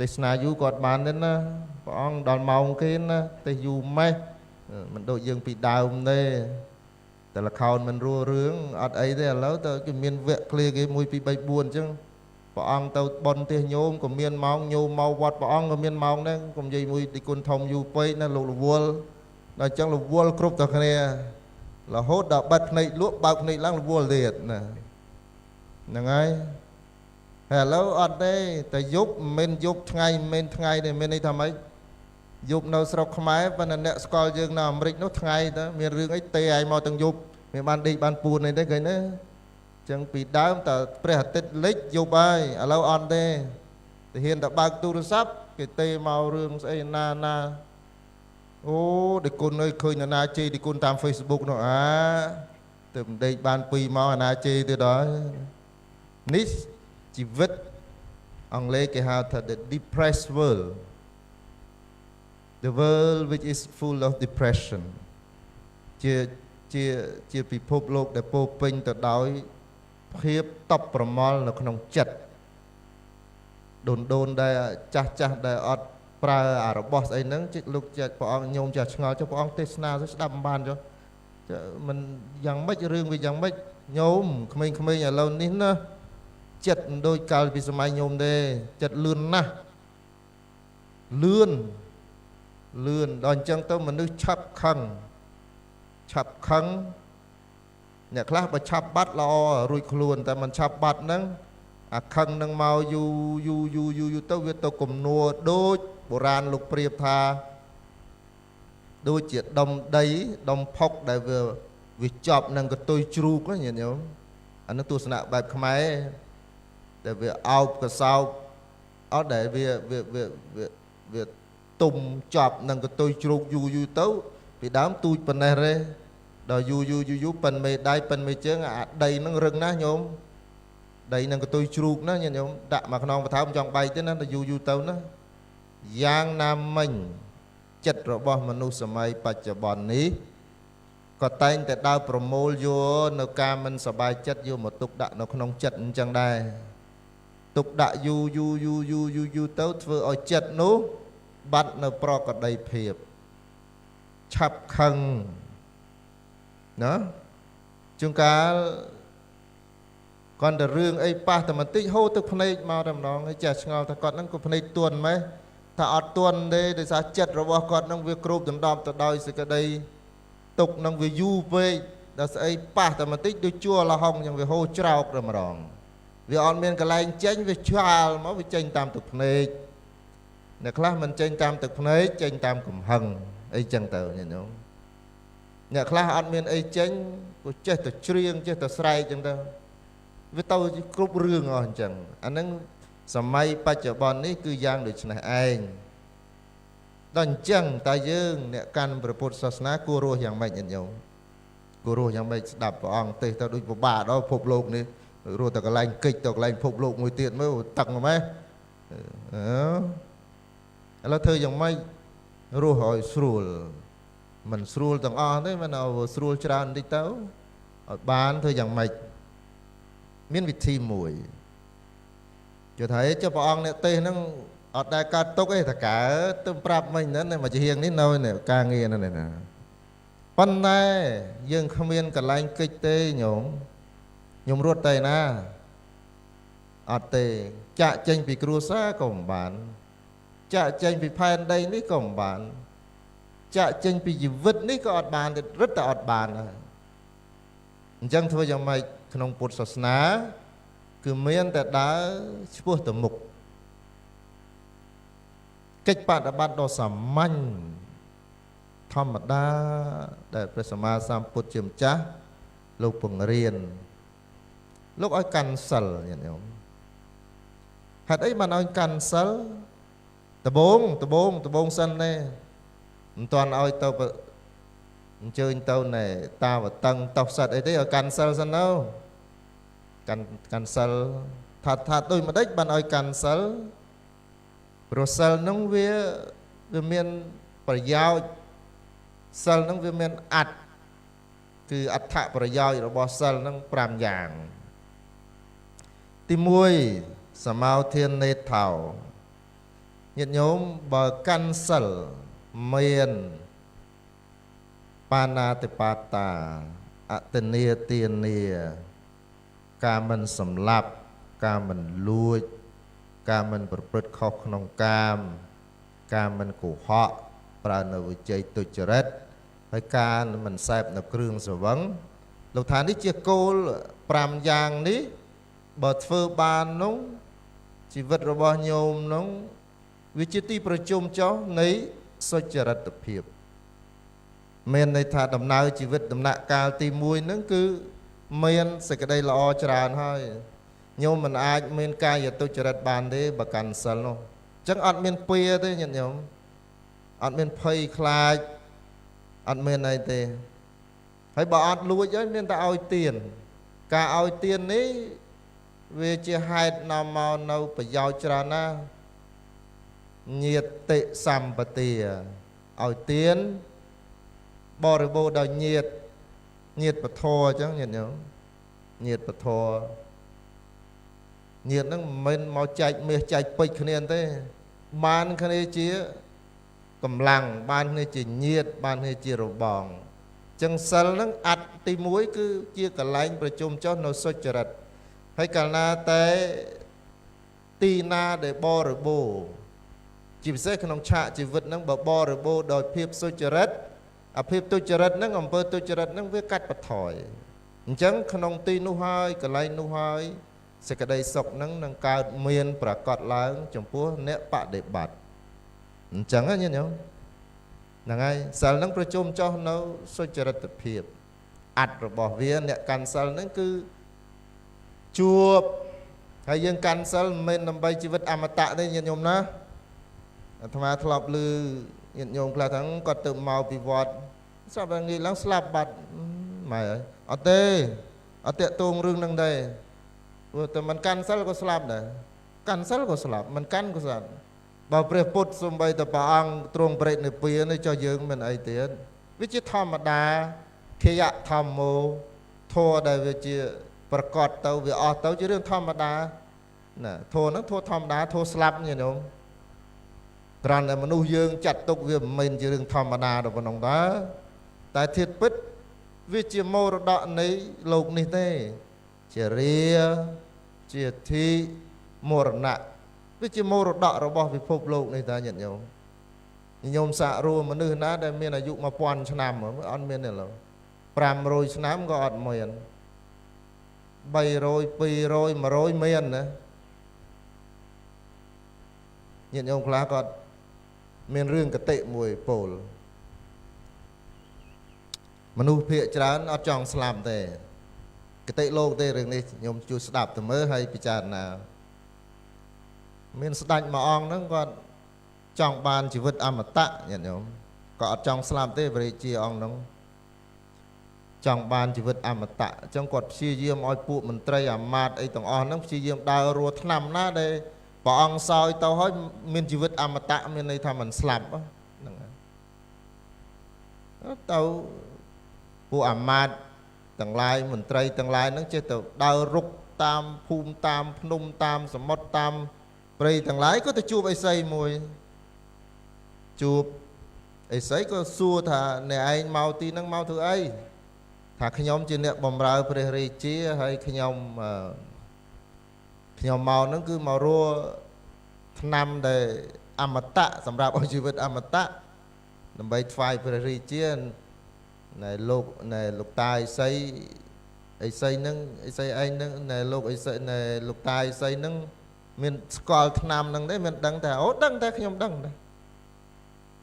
[SPEAKER 1] ទេសនាយូរគាត់បានទេណាព្រះអង្គដល់ម៉ោងគេណាទេសយូរម៉េះមិនដូចយើងពីដើមទេតែលខោនមិនរួរឿងអត់អីទេឥឡូវទៅគេមានវគ្គឃ្លាគេ1 2 3 4អញ្ចឹងព្រះអង្គទៅបន់ទេសញោមក៏មានម៉ោងញោមមកវត្តព្រះអង្គក៏មានម៉ោងដែរកុំនិយាយមួយទីគុណធំយូរពេកណាលោករវល់ដល់អញ្ចឹងរវល់គ្រប់តែគ្នារហូតដល់បាត់ភ្នែកលក់បើកភ្នែកឡើងរវល់ទៀតណាហ្នឹងហើយហើយឥឡូវអត់ទេតែយប់មិនយប់ថ្ងៃមិនថ្ងៃទេមានន័យថាម៉េចយប់នៅស្រុកខ្មែរប៉ុន្តែអ្នកស្គាល់យើងនៅអាមេរិកនោះថ្ងៃទៅមានរឿងអីទេឲ្យមកទាំងយប់មានបានដេកបានពួនអីទេឃើញទេអញ្ចឹងពីដើមតែព្រះអាទិត្យលិចយប់ហើយឥឡូវអត់ទេតែហ៊ានតែបើកទូរស័ព្ទគេទេមករឿងស្អីណាអូដេគុណអើយឃើញណាជេរដេគុណតាម Facebook នោះទៅមិនដេកបាន2ម៉ោងណាជេរទៀតហើយនេះជីវិតអង់គ្លេសគេហៅថា the depressed world the world which is full of depression ជាពិភពលោកដែលពោពេញទៅដោយភាពតប់ប្រមល់នៅក្នុងចិត្តដូនដែលចាស់ដែលអត់ប្រើអារបស់ស្អីហ្នឹងលោកចាស់ព្រះអង្គញោមចាស់ឆ្ងល់ចុះព្រះអង្គទេសនាស្ដាប់មិនបានចុះមិនយ៉ាងម៉េចរឿងវាយ៉ាងម៉េចញោមក្មេងៗឥឡូវនេះណាចិត្តមិនដូចកាលពីសម័យញោមទេចិត្តលឿនណាស់លឿនដល់អញ្ចឹងទៅមនុស្សឆាប់ខឹងអ្នកខ្លះបើឆាប់បាត់ល្អរួចខ្លួនតែមិនឆាប់បាត់ហ្នឹងអាខឹងនឹងមកយូរទៅវាទៅគំនួរដូចបុរាណលោកប្រៀបថាដូចជាដុំដីដុំផុកដែលវាចប់នឹងកតុយជ្រូកញាតិញោមអានោះទស្សនៈបែបខ្មែរតែវាអោបកសោបអត់ដែលវាទុំចប់នឹងកតុយជ្រូកយូរទៅពីដើមទូចប៉ុណ្ណេះទេ ដល់យូប៉ិនមេដៃប៉ិនមេជើងអាដីនឹងរឹងណាស់ញោមដីនឹងកតុយជ្រូកណាញោមដាក់មកក្នុងបថោមចង់បែកទេណាដល់យូទៅណាយ៉ាងណាមិញចិត្តរបស់មនុស្សសម័យបច្ចុប្បន្ននេះក៏តែងតែដើរប្រមូលយកនៅការមិនសบายចិត្តយកមកទុកដាក់នៅក្នុងចិត្តអញ្ចឹងដែរទុកដាក់យូទៅធ្វើឲ្យចិត្តនោះបាត់នៅប្រកដីភាពឆាប់ខឹងណាជួនកាលគាត់តែរឿងអីប៉ះតែបន្តិចហូរទឹកភ្នែកមកតែម្ដងហើយចេះឆ្ងល់ថាគាត់ហ្នឹងក៏ភ្នែកទួនម៉េះថាអត់ទួនទេដោយសារចិត្តរបស់គាត់ហ្នឹងវាគ្របដណ្ដប់ទៅដោយសេចក្តីទុកហ្នឹងវាយូរពេកដល់ស្អីប៉ះតែបន្តិចដូចជួលហុងយ៉ាងវាហូរច្រោកតែម្ដងវាអត់មានកន្លែងចេញវាឆ្ងាល់មកវាចេញតាមទឹកភ្នែកអ្នកខ្លះមិនចេញតាមទឹកភ្នែកចេញតាមកំហឹងអីចឹងទៅញាតិញោមអ្នកខ្លះអត់មានអីចេញក៏ចេះតែច្រៀងចេះតែស្រែកចឹងទៅវាទៅគ្រប់រឿងអស់អញ្ចឹងអាហ្នឹងសម័យបច្ចុប្បន្ននេះគឺយ៉ាងដូចនេះឯងដល់អញ្ចឹងតើយើងអ្នកកាន់ព្រះពុទ្ធសាសនាគួររស់យ៉ាងម៉េចញាតិញោមគួររស់យ៉ាងម៉េចស្ដាប់ព្រះអង្គទេសទៅដូចពិបាកដល់ពិភពលោកនេះរស់តែកន្លែងកិច្ចទៅកន្លែងពិភពលោកមួយទៀតមើលតឹងម៉េះឥឡូវធ្វើយ៉ាងម៉េចរស់ឲ្យស្រួលមិនស្រួលទាំងអស់ទេមិនឲ្យស្រួលច្រើនបន្តិចទៅឲ្យបានធ្វើយ៉ាងម៉េចមានវិធីមួយជឿថាចុះព្រះអង្គអ្នកទេសហ្នឹងអត់ដែលកាត់ទុកទេតកើទៅប្រាប់មិញហ្នឹងមកជាហៀងនេះនៅការងារហ្នឹងណាប៉ុន្តែយើងគ្មានកន្លែងកិច្ចទេញោមខ្ញុំរត់ទៅណាអត់ទេចាក់ចេញពីគ្រួសារក៏មិនបានចាក់ចេញពីផែនដីនេះក៏មិនបានចាក់ចេញពីជីវិតនេះក៏អត់បានរឹតតែអត់បានហើយអញ្ចឹងធ្វើយ៉ាងម៉េចក្នុងពុទ្ធសាសនាគឺមានតែដើរឆ្ពោះទៅមុខកិច្ចបដិបត្តិដ៏សាមញ្ញធម្មតាដែលព្រះសម្មាសម្ពុទ្ធជាម្ចាស់លោកបង្រៀនលោកឲ្យកាន់សិលញាតិញោមហេតុអីបានឲ្យកាន់សិលដបងសិនទេមិនទាន់ឲ្យទៅអញ្ជើញទៅណែតាវតឹងតោះសិតអីទេឲ្យកាន់សិលសិនទៅកាន់សិលថាដូចម្ដេចបានឲ្យកាន់សិលព្រោះសិលហ្នឹងវាមានប្រយោជន៍សិលហ្នឹងវាមានអត្ថគឺអត្ថប្រយោជន៍របស់សិលហ្នឹង5យ៉ាងទី1សមាធាននេថោញាតិញោមបើកាន់សិលមានបាណាតិបាតាអតនីទានាការមិនសម្លាប់ការមិនលួចការមិនប្រព្រឹត្តខុសក្នុងកាមការមិនកុហកប្រើនៅវិជ័យទុច្ចរិតហើយការមិនសែបនៅគ្រឿងស្រវឹងលោកថានេះជាគោល5យ៉ាងនេះបើធ្វើបាននោះជីវិតរបស់ញោមនោះវាជាទីប្រជុំចុះនៃសុចរិតភាពមានន័យថាដំណើរជីវិតដំណាក់កាលទី1ហ្នឹងគឺមានសេចក្តីល្អច្រើនហើយញោមមិនអាចមានកាយទុច្ចរិតបានទេបើកាន់សិលនោះអញ្ចឹងអត់មានពៀទេញាតិញោមអត់មានភ័យខ្លាចអត់មានអីទេហើយបើអត់លួចហើយមានតែឲ្យទានការឲ្យទាននេះវាជាហេតុនាំមកនៅប្រយោជន៍ច្រើនណាស់ញាតិសម្បទាឲ្យទានបរិបូរដោយញាតិពធអញ្ចឹងញាតិញោមញាតិពធញាតិហ្នឹងមិនមែនមកចែកមាសចែកពេជ្រគ្នាទេបានគ្នាជាកម្លាំងបានគ្នាជាញាតិបានគ្នាជារបងអញ្ចឹងសិលហ្នឹងអត្តទី1គឺជាកលែងប្រជុំចុះនៅសុចរិតហើយកាលណាតែទីណាដែលបរិបូរជាពិសេសក្នុងឆាកជីវិតហ្នឹងបើបរិបូរដោយភាពសុចរិតអាភាពទុច្ចរិតហ្នឹងអំពើទុច្ចរិតហ្នឹងវាកាត់បន្ថយអញ្ចឹងក្នុងទីនោះហើយកន្លែងនោះហើយសេចក្តីសុខហ្នឹងនឹងកើតមានប្រកបឡើងចំពោះអ្នកបដិបត្តិអញ្ចឹងណាញាតិញោមហ្នឹងហើយសិលហ្នឹងប្រជុំចុះនៅសុចរិតភាពអត្តរបស់វាអ្នកកាន់សិលហ្នឹងគឺជួបហើយយើងកាន់សិលមិនមែនដើម្បីជីវិតអមតៈទេញាតិញោមណាអាត្មាធ្លាប់ឮញាតិញោមខ្លះថាគាត់ទៅមកពីវត្តស្រាប់តែងាយឡើងស្លាប់បាត់ mày ở tê ở tệ tuông rừng năng đây vừa từ mình cancel có slap đấy cancel có slap mình can có slap bảo pre put xung bay tập ang trung pre này pia này cho dương mình ấy tiềnวิจิตธรรมดาเขียธรรมโมโทได้วิจิประกอบเตาวิออกเตาจะเรื่องธรรมดาน่ะโทนั้นโทธรรมดาโทสลับเนี่ยน้องตรันแต่มนุษย์ยืงจัดตกเวียมันจะเรื่องธรรมดาดอกน้องตาแต่เทียบปิดวิจิโมรดะในโลกนี้เต้เจริญเจติมรณะวิจิโมรดะเราบอกพิภพโลกนี้ตาเนี่ยโยมโยมสะรู้มันนึกนะได้เมียนอายุมาปอนชนามเหรออันเมียนเนี่ยเหรอปรามโรยชนามก็อัดเมียนใบโรยปีโรยมาโรยเมียนนะเนี่ยโยมคลาก็เมียนเรื่องกระเตะมวยโปลมนุษย์เพียจานเอาจองสลามแต่กระเตะโลกแต่เรื่องนี้โยมจูสดับแต่เมื่อให้พิจารณาเมียนสดัดมาอองนั่งก็จองบานชีวิตอมตะเนี่ยโยมก็จองสลามเต้บริจีอองน้องจองบานชีวิตอมตะจงกดชี้เยี่ยมอ้อยปูมันไตรอมาตไอตองอ่อนน้องชี้เยี่ยมดาวรัวทนำหน้าได้ปองซอยเต้าห้อยมีชีวิตอมตะมีในทำมันสลับนั่นไงเต้าปูอมาตต่างลายมันไตรต่างลายนั่งเจ้าเต้าดาวรุกตามภูมิตามพนมตามสมมติตามปรีต่างลายก็จะจูบไอไซมวยจูบไอ้ไซก็สู้ถ้าในไอ้เมาตีนั่งเมาถือไอ้ถ้าขยมจีเนี่ยบ่มราเปรย์จีให้ขยมเมานั่นคือเมารัวนำได้อมตะสำหรับชีวิตอมตะนำไปไฟเปรย์จีในโลกตายไอ้ไซนั่งไอ้ไซไอ้นั่งในโลกไอ้ไซในโลกตายไซนั่งมันสกอลนำนั่งได้มันดังแต่โอ้ดังแต่ขยมดังได้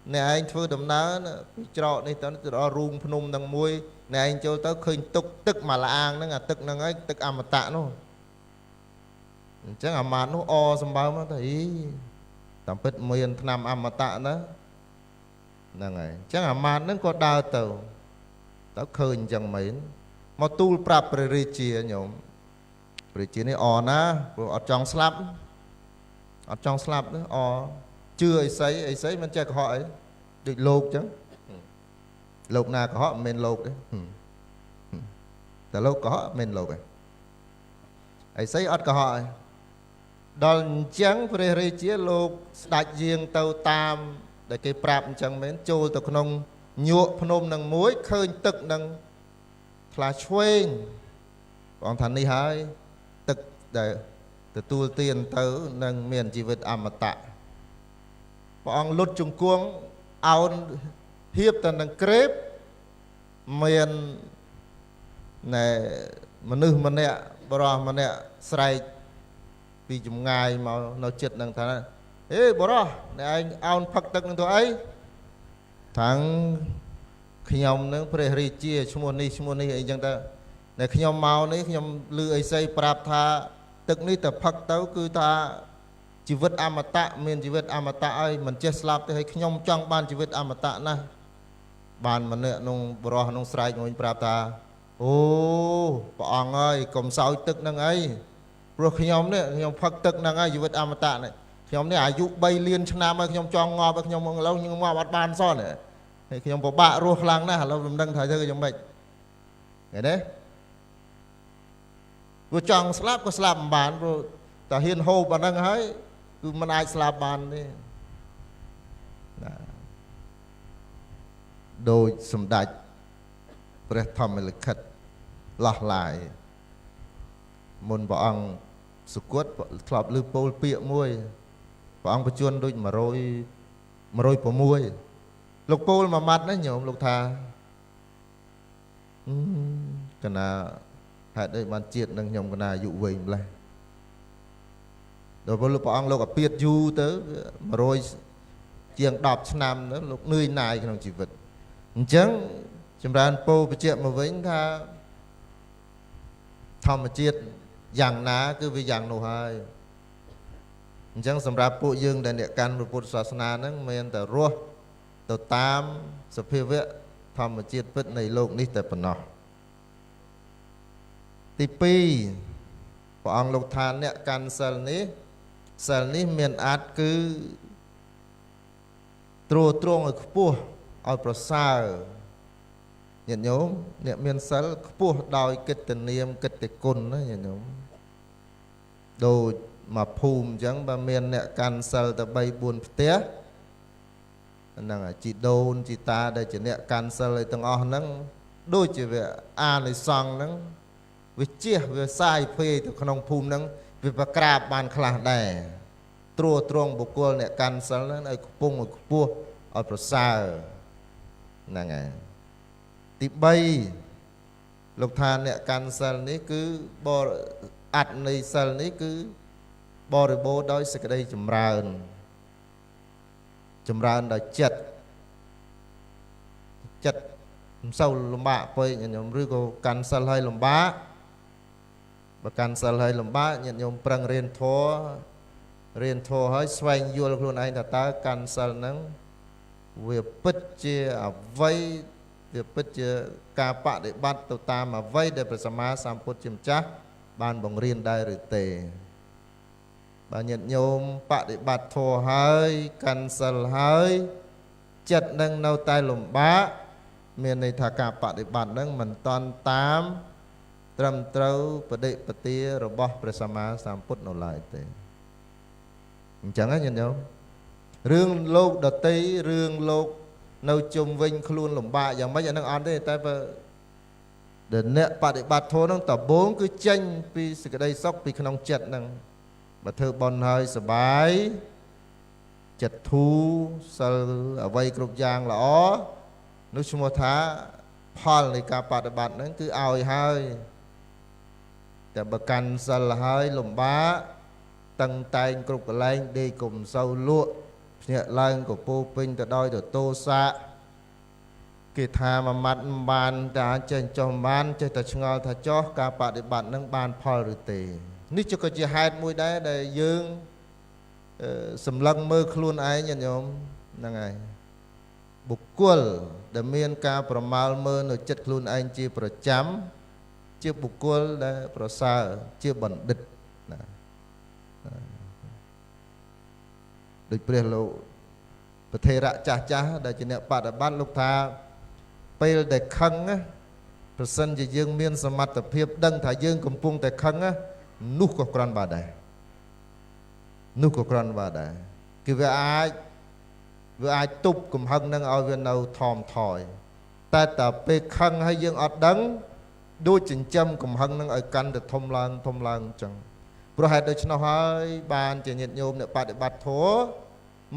[SPEAKER 1] ในไอ้ធ្វើដំណើរពីច្រកនេះទៅដល់រូងភ្នំទាំងមួយในไอ้ចូលទៅឃើញទឹកមកលាងហ្នឹងអាទឹកហ្នឹងហើយទឹកអមតៈនោះអញ្ចឹងអាម៉ាតនោះអសម្បើមទៅអីតាមពិតមានឆ្នាំអមតៈណាហ្នឹងហើយអញ្ចឹងអាម៉ាតហ្នឹងក៏ដើរទៅឃើញអញ្ចឹងមែនមកទូលប្រាប់ព្រះរាជាញោមព្រះរាជានេះអណាព្រោះអត់ចង់ស្លាប់អជឿអីស្អីមិនចេះកុហកអីដូចលោកចឹងលោកណាកុហកមិនមែនលោកទេតែលោកកុហកមិនមែនលោកទេអីស្អីអត់កុហកអីដល់អញ្ចឹងព្រះរាជាលោកស្ដេចយាងទៅតាមដែលគេប្រាប់អញ្ចឹងមែនចូលទៅក្នុងញក់ភ្នំនឹងមួយឃើញទឹកនឹងថ្លាឆ្វេងបងថានេះហើយទឹកដែលទទួលទានទៅនឹងមានជីវិតអមតៈព្រះអង្គលុតជង្គង់អោនហៀបទៅនឹងក្រេបមានណែមនុស្សម្នាក់បរោះម្នាក់ស្រែកពីចម្ងាយមកនៅចិត្តនឹងថាហេបរោះអ្នកឯងអោនផឹកទឹកនឹងទៅអីថាំងខ្ញុំនឹងព្រះរាជាឈ្មោះនេះអីចឹងទៅតែខ្ញុំមកនេះខ្ញុំឮអីស្អីប្រាប់ថាទឹកនេះតែផឹកទៅគឺថាជីវិតអមតៈមានជីវិតអមតៈអីមិនចេះស្លាប់ទេហើយខ្ញុំចង់បានជីវិតអមតៈណាស់បានម្នាក់ក្នុងបរោះក្នុងស្រែកមួយប្រាប់ថាអូព្រះអង្គអើយកុំសោយទឹកនឹងអីព្រោះខ្ញុំនេះខ្ញុំផឹកទឹកនឹងហើយជីវិតអមតៈនេះខ្ញុំនេះអាយុ3លានឆ្នាំហើយខ្ញុំចង់ងាប់ហើយខ្ញុំឥឡូវខ្ញុំងាប់អត់បានសោះនេះហើយខ្ញុំពិបាករស់ខ្លាំងណាស់ឥឡូវមិនដឹងថាធ្វើយ៉ាងម៉េចឃើញទេព្រោះចង់ស្លាប់ក៏ស្លាប់មិនបានព្រោះតែហ៊ានហូបអាហ្នឹងហើយគឺមិនអាចស្លាប់បានទេណាដោយសម្ដេចព្រះធម្មលិខិតលោះឡាយមុនព្រះអង្គសុគតធ្លាប់លើពោលពាក្យមួយព្រះអង្គបញ្ជូនដូច106លោកពោលមួយម៉ាត់ណាញោមលោកថាកណាហេតុអីបានជាតិនឹងខ្ញុំកណាអាយុវែងម្ល៉េះដល់ពេលព្រះអង្គលោកអាពាតយូរទៅ100ជាង10ឆ្នាំទៅលោកនឿយណាយក្នុងជីវិតអញ្ចឹងចម្រើនពោបញ្ជាក់មកវិញថាធម្មជាតិយ៉ាងណាគឺវាយ៉ាងនោះហើយអញ្ចឹងសម្រាប់ពួកយើងដែលអ្នកកាន់ពុទ្ធសាសនាហ្នឹងមានតែរស់ទៅតាមសភាវៈធម្មជាតិពិតនៃโลกនេះតែប៉ុណ្ណោះ ទី2ព្រះអង្គលោកថាអ្នកកាន់សិលនេះមានអាចគឺទ្រទ្រង់ឲ្យខ្ពស់ឲ្យប្រសើរញាតិញោមអ្នកមានសិលខ្ពស់ដោយកិត្តិនាមកិត្តិគុណណាញាតិញោមដូចមកភូមិអញ្ចឹងបើមានអ្នកកាន់សិលតែ3 4ផ្ទះហ្នឹងជីដូនជីតាដែលជាអ្នកកាន់សិលឲ្យទាំងអស់ហ្នឹងដូចជាវាអានិសង្ឃហ្នឹងវាជះវាសាយភ័យទៅក្នុងភូមិហ្នឹងវាប្រក្រាបបានខ្លះដែរទ្រទ្រង់បុគ្គលអ្នកកាន់សិលហ្នឹងឲ្យខ្ពង់ឲ្យខ្ពស់ឲ្យប្រសើរហ្នឹងហើយទី3លោកថាអ្នកកាន់សិលនេះគឺអត្តនៃសិលនេះគឺបរិបូរណ៍ដោយសេចក្តីចម្រើនដោយចិត្តមិនសូវលំបាកពេកញាតិញោមឬក៏កាន់សិលឲ្យលំបាកបើកាន់សិលឲ្យលំបាកញាតិញោមប្រឹងរៀនធម៌ឲ្យស្វែងយល់ខ្លួនឯងថាតើកាន់សិលហ្នឹងវាពិតជាអ្វីវាពិតជាការបដិបត្តិទៅតាមអ្វីដែលព្រះសម្មាសម្ពុទ្ធជាម្ចាស់បានបង្រៀនដែរឬទេបើញាតិញោមបដិបត្តិធម៌ហើយកាន់សិលហើយចិត្តនឹងនៅតែលំបាកមានន័យថាការបដិបត្តិនឹងមិនតាន់តាមត្រឹមត្រូវបដិបទារបស់ព្រះសម្មាសម្ពុទ្ធនៅឡើយទេអញ្ចឹងណាញាតិញោមរឿងលោកដតីរឿងលោកនៅជុំវិញខ្លួនលំបាកយ៉ាងម៉េចអានឹងអត់ទេតែបើដែលអ្នកបដិបត្តិធម៌នឹងតបូងគឺចេញពីសេចក្តីសុខពីក្នុងចិត្តនឹងបើធ្វើបុណ្យហើយសបាយចិត្តធូរសិលអ្វីគ្រប់យ៉ាងល្អនោះឈ្មោះថាផលនៃការបដិបត្តិហ្នឹងគឺឲ្យហើយតែបើកាន់សិលហើយលំបាកតឹងតែងគ្រប់កន្លែងដេកកុំសូវលក់ភ្ញាក់ឡើងក៏ពោពេញទៅដោយទោសៈគេថាមួយម៉ាត់បានតែចេះចុះបានចេះតែឆ្ងល់ថាចោះការបដិបត្តិនឹងបានផលឬទេនេះក៏ជាហេតុមួយដែរដែលយើងសម្លឹងមើលខ្លួនឯងញាតិញោមហ្នឹងហើយបុគ្គលដែលមានការប្រមាលមើលនៅចិត្តខ្លួនឯងជាប្រចាំជាបុគ្គលដែលប្រសើរជាបណ្ឌិតណាដូចព្រះលោកប្រធេរៈចាស់ដែលជាអ្នកបដិបត្តិលោកថាពេលដែលខឹងប្រសិនជាយើងមានសមត្ថភាពដឹងថាយើងកំពុងតែខឹងនោះក៏គ្រាន់បើដែរគឺវាអាចទប់កំហឹងនឹងឲ្យវានៅថមថយតែពេលខឹងហើយយើងអត់ដឹងដូចចិញ្ចឹមកំហឹងនឹងឲ្យកាន់តែធំឡើងអញ្ចឹងព្រោះហេតុដូច្នោះហើយបានជាញាតិញោមអ្នកបដិបត្តិធម៌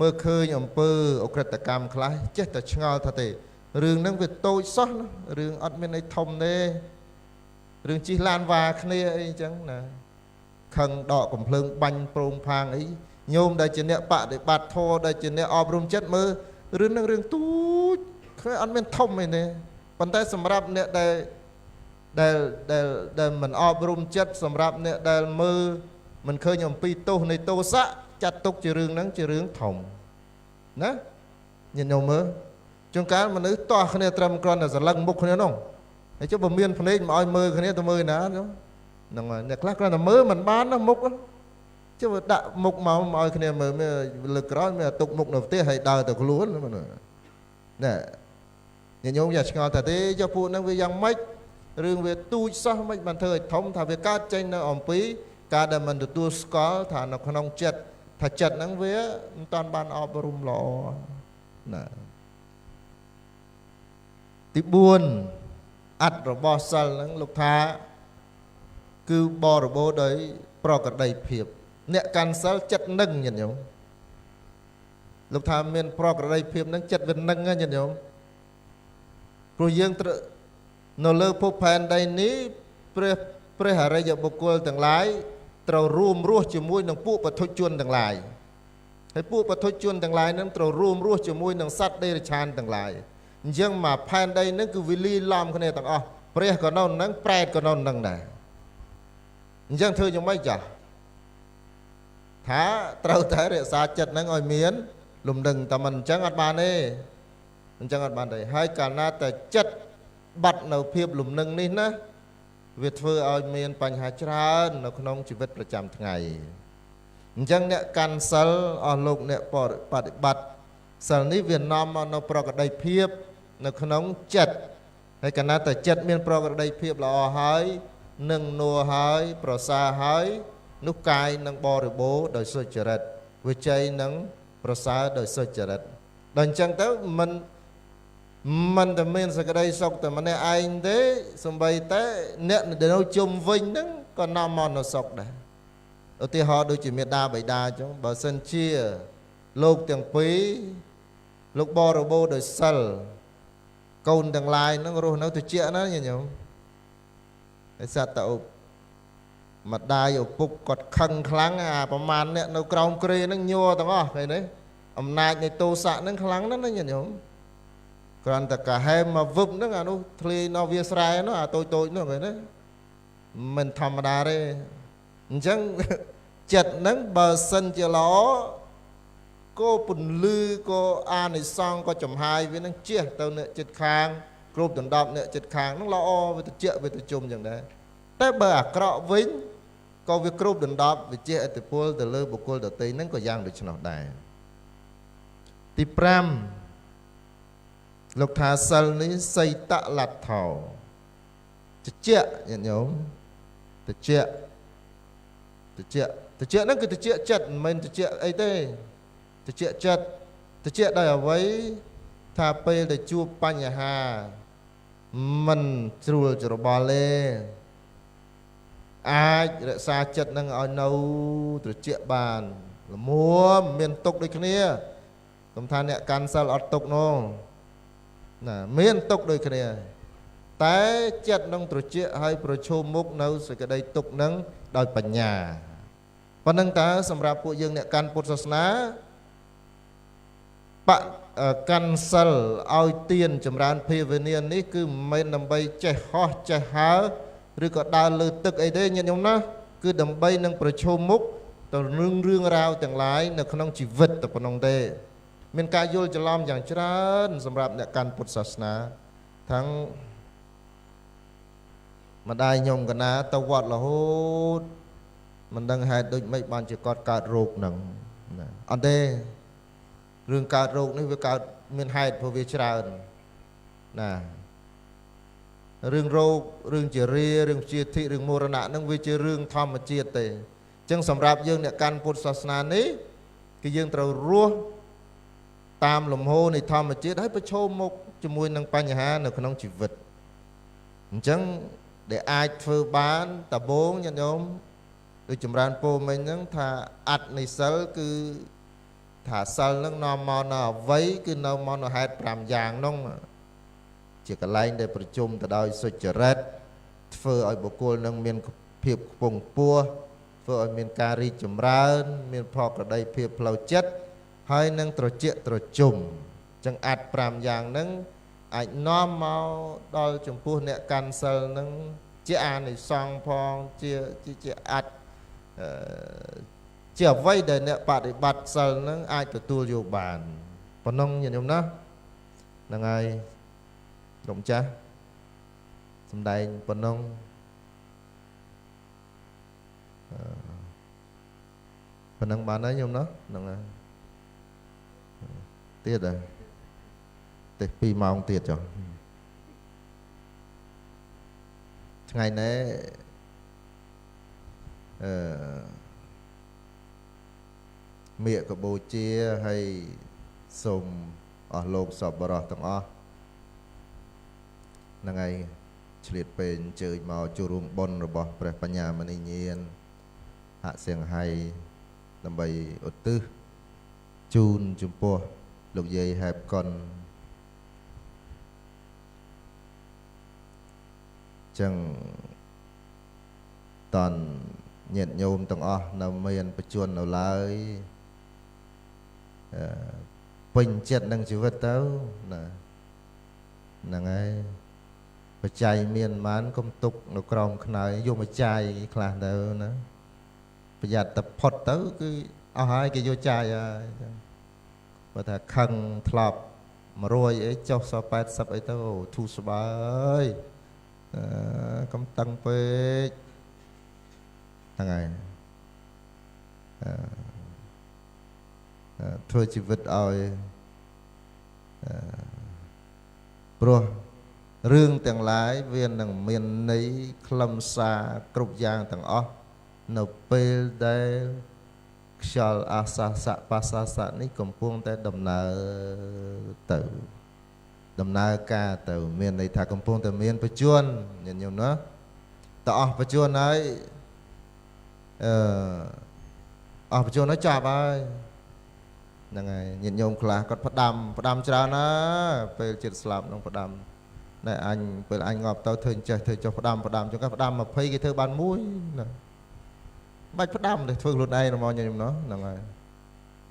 [SPEAKER 1] មើលឃើញអំពើអក្រិតកម្មខ្លះចេះតែឆ្ងល់ថាទេរឿងហ្នឹងវាតូចសោះរឿងអត់មានអីធំទេរឿងជិះឡានវ៉ាគ្នាអីអញ្ចឹងណាខឹងដកកំភ្លើងបាញ់ប្រងផាងអីញោមដែលជាអ្នកបដិបត្តិធម៌ដែលជាអ្នកអប់រំចិត្តមើលរឿងហ្នឹងរឿងទូចគ្មានអត់មានធំអីទេប៉ុន្តែសម្រាប់អ្នកដែលមិនអប់រំចិត្តសម្រាប់អ្នកដែលមើលមិនឃើញអំពីទោសនៃទោសៈចាត់ទុកជារឿងហ្នឹងជារឿងធំណាញាតិញោមមើលជួនកាលមនុស្សតោះគ្នាត្រឹមគ្រាន់តែសន្លឹងមុខគ្នានោះហើយចុះបើមានភ្នែកមកឲ្យមើលគ្នាទៅមើលណាហ្នឹងហើយអ្នកខ្លះគ្រាន់តែមើលមិនបានណាមុខចុះដាក់មុខមកឲ្យគ្នាមើលលើក្រោយមានទុកមុខនៅផ្ទះហើយដើរទៅខ្លួនណែញាតិញោមយ៉ាឆ្ងល់ថាទេចុះពួកហ្នឹងវាយ៉ាងម៉េចរឿងវាទូចសោះមិនបានធ្វើឲ្យធំថាវាកើតចេញនៅអំពីការដែលមិនទទួលស្គាល់ថានៅក្នុងចិត្តថាចិត្តហ្នឹងវាមិនតាន់បានអប់រំល្អណាទី4អត្តរបស់សិលហ្នឹងលោកថាគឺបរិបូរណ៍ដោយប្រក្រតីភាពអ្នកកាន់សិលចិត្តនឹងញាតិញោមលោកថាមានប្រក្រតីភាពហ្នឹងចិត្តវានឹងញាតិញោមព្រោះយើងនៅលើភពផែនដីនេះព្រះអរិយបុគ្គលទាំងឡាយត្រូវរួមរស់ជាមួយនឹងពួកបទុជនទាំងឡាយហើយពួកបទុជនទាំងឡាយនឹងត្រូវរួមរស់ជាមួយនឹងសត្វដេរឆានទាំងឡាយអញ្ចឹងមកផែនដីនឹងគឺវាលីឡំគ្នាទាំងអស់ព្រះក៏នៅនឹងប្រែតក៏នៅនឹងដែរអញ្ចឹងធ្វើយ៉ាងម៉េចចាស់ថាត្រូវតែរក្សាចិត្តនឹងឲ្យមានលំនឹងតែមិនអញ្ចឹងអត់បានទេអញ្ចឹងអត់បានទេហើយកាលណាតែចិត្តបាត់នៅភាពលំនឹងនេះណា វាធ្វើឲ្យមានបញ្ហាច្រើននៅក្នុងជីវិតប្រចាំថ្ងៃអញ្ចឹងអ្នកកាន់សិលអស់លោកអ្នកបប្រតិបត្តិសិលនេះវានាំមកនៅប្រក្តីភាពនៅក្នុងចិត្តហើយកាលណាតែចិត្តមានប្រក្តីភាពល្អហើយនឹងនួហើយប្រសើរហើយនោះកាយនឹងបរិបូរណ៍ដោយសុចរិតវិជ័យនឹងប្រសើរដោយសុចរិតដល់អញ្ចឹងទៅមិនតែមានសេចក្តីសុខតែម្នាក់ឯងទេសូម្បីតែអ្នកដែលនៅជុំវិញហ្នឹងក៏នាំមកនៅសុខដែរឧទាហរណ៍ដូចជាមេដាបិតាអញ្ចឹងបើសិនជាលោកទាំងពីរលោកបរិបូរណ៍ដោយសិលកូនទាំងឡាយហ្នឹងរស់នៅតិចណាញញោមឯសត្វតឧបម្ដាយឪពុកគាត់ខឹងខ្លាំងអាប្រមាណអ្នកនៅក្រោមគ្រែហ្នឹងញ័រទាំងអស់ឃើញទេអំណាចនៃទោសៈហ្នឹងខ្លាំងណាស់ណាញញោមគ្រាន់តែកាហែមមកវឹបហ្នឹងអានោះធ្លាយនៅវាស្រែនោះអាតូចនោះឃើញទេមិនធម្មតាទេអញ្ចឹងចិត្តហ្នឹងបើសិនជាល្អក៏ពន្លឺក៏អានិសង្ឃក៏ចំហាយវានឹងជះទៅអ្នកចិត្តខាងគ្រប់ដណ្ដប់អ្នកចិត្តខាងហ្នឹងល្អវាទៅជែកវាទៅជុំចឹងដែរតែបើអាក្រក់វិញក៏វាគ្រប់ដណ្ដប់វាជះឥទ្ធិពលទៅលើបុគ្គលដទៃហ្នឹងក៏យ៉ាងដូច្នោះដែរទី5លោកថាសិលនេះសីតលទ្ធោតិចញាតិញោមតិចហ្នឹងគឺតិចចិត្តមិនមែនតិចអីទេតិចចិត្តតិចដោយអ្វីថាពេលដែលជួបបញ្ហាមិនស្រួលច្របល់ទេអាចរក្សាចិត្តនឹងឲ្យនៅត្រជាក់បានល្មមមានទុកដូចគ្នាខ្ញុំថាអ្នកកាន់សិលអត់ទុកនោះណាមានទុកដូចគ្នាតែចិត្តនឹងត្រជាក់ឲ្យប្រឈមមុខនៅសេចក្តីទុកនឹងដោយបញ្ញាប៉ុណ្ណឹងតើសម្រាប់ពួកយើងអ្នកកាន់ពុទ្ធសាសនាកាន់សិលឲ្យទានចម្រើនភាវនានេះគឺមិនមែនដើម្បីចេះហោះចេះហើរឬក៏ដើរលើទឹកអីទេញាតិញោមណាគឺដើម្បីនឹងប្រឈមមុខទៅនឹងរឿងរ៉ាវទាំងឡាយនៅក្នុងជីវិតតែប៉ុណ្ណឹងទេមានការយល់ច្រឡំយ៉ាងច្រើនសម្រាប់អ្នកកាន់ពុទ្ធសាសនាទាំងម្ដាយញោមកណាទៅវត្តរហូតមិនដឹងហេតុដូចម៉េចបានជាគាត់កើតរោគហ្នឹងណាអត់ទេរឿងកើតរោគនេះវាកើតមានហេតុព្រោះវាច្រើនណារឿងរោគរឿងជារារឿងជាធិរឿងមរណៈហ្នឹងវាជារឿងធម្មជាតិទេអញ្ចឹងសម្រាប់យើងអ្នកកាន់ពុទ្ធសាសនានេះគឺយើងត្រូវរស់តាមលំហូរនៃធម្មជាតិហើយប្រឈមមុខជាមួយនឹងបញ្ហានៅក្នុងជីវិតអញ្ចឹងដែលអាចធ្វើបានដំបូងញាតិញោមដូចចម្រើនពរមិញហ្នឹងថាអត្តនៃសិលគឺថាសិលហ្នឹងនាំមកនៅអវ័យគឺនៅមកនៅហេតុ5យ៉ាងហ្នឹងជាកន្លែងដែលប្រជុំទៅដោយសុចរិតធ្វើឲ្យបុគ្គលនឹងមានភាពខ្ពង់ខ្ពស់ធ្វើឲ្យមានការរីកចម្រើនមានផលប្រដីភាពផ្លូវចិត្តហើយនឹងត្រជាក់ត្រជុំចឹងអាច5យ៉ាងហ្នឹងអាចនាំមកដល់ចំពោះអ្នកកាន់សិលហ្នឹងជាអានិសង្ឃផងជាអាចជាអ្វីដែលអ្នកបដិបត្តិសិលហ្នឹងអាចទទួលយកបានប៉ុណ្ណឹងញាតិញោមណាហ្នឹងហើយក្រុមចាស់សំដែងប៉ុណ្ណឹងប៉ុណ្ណឹងបានហើយញោមណាហ្នឹងហើយទៀតហើយទេ2ម៉ោងទៀតចុះថ្ងៃនេះមាកបូជាហើយសូមអស់លោកសពបរោះទាំងអស់ហ្នឹងហើយឆ្លៀតពេលអញ្ជើញមកចូលរួមបុណ្យរបស់ព្រះបញ្ញាមនីញាណហសៀងហៃដើម្បីឧទ្ទិសជូនចំពោះលោកយាយហេបកុនចឹងតនញាតិញោមទាំងអស់នៅមានបច្ចុប្បន្ននៅឡើយពេញចិត្តនឹងជីវិតទៅណាហ្នឹងហើយបច្ច័យមានប៉ុន្មានកុំទុកនៅក្រោមខ្នើយយកមកចាយខ្លះទៅណាប្រយ័ត្នតែផុតទៅគឺអស់ហើយគេយកចាយហើយចឹងបើថាខឹងធ្លាប់100អីចុះសល់80អីទៅអូធូរស្បើយ កំតឹងពេកហ្នឹងហើយធ្វើជីវិតឲ្យព្រោះរឿងទាំងឡាយវានឹងមានន័យខ្លឹមសារគ្រប់យ៉ាងទាំងអស់នៅពេលដែលខ្យល់អាសាសៈបាសាសៈនេះកំពុងតែដំណើរទៅដំណើរការទៅមានន័យថាកំពុងតែមានបច្ចុប្បន្នញាតិញោមណាតើអស់បច្ចុប្បន្នហើយអស់បច្ចុប្បន្នហើយចាប់ហើយហ្នឹងហើយញាតិញោមខ្លះគាត់ផ្ដាំច្រើនណាពេលចិត្តស្លាប់នឹងផ្ដាំណែអញពេលអញងាប់ទៅធ្វើអញ្ចេះធ្វើចុះផ្ដាំចុះក៏ផ្ដាំ20គេធ្វើបានមួយណាបាច់ផ្ដាំទេធ្វើខ្លួនឯងហ្មងញាតិញោមណាហ្នឹងហើយ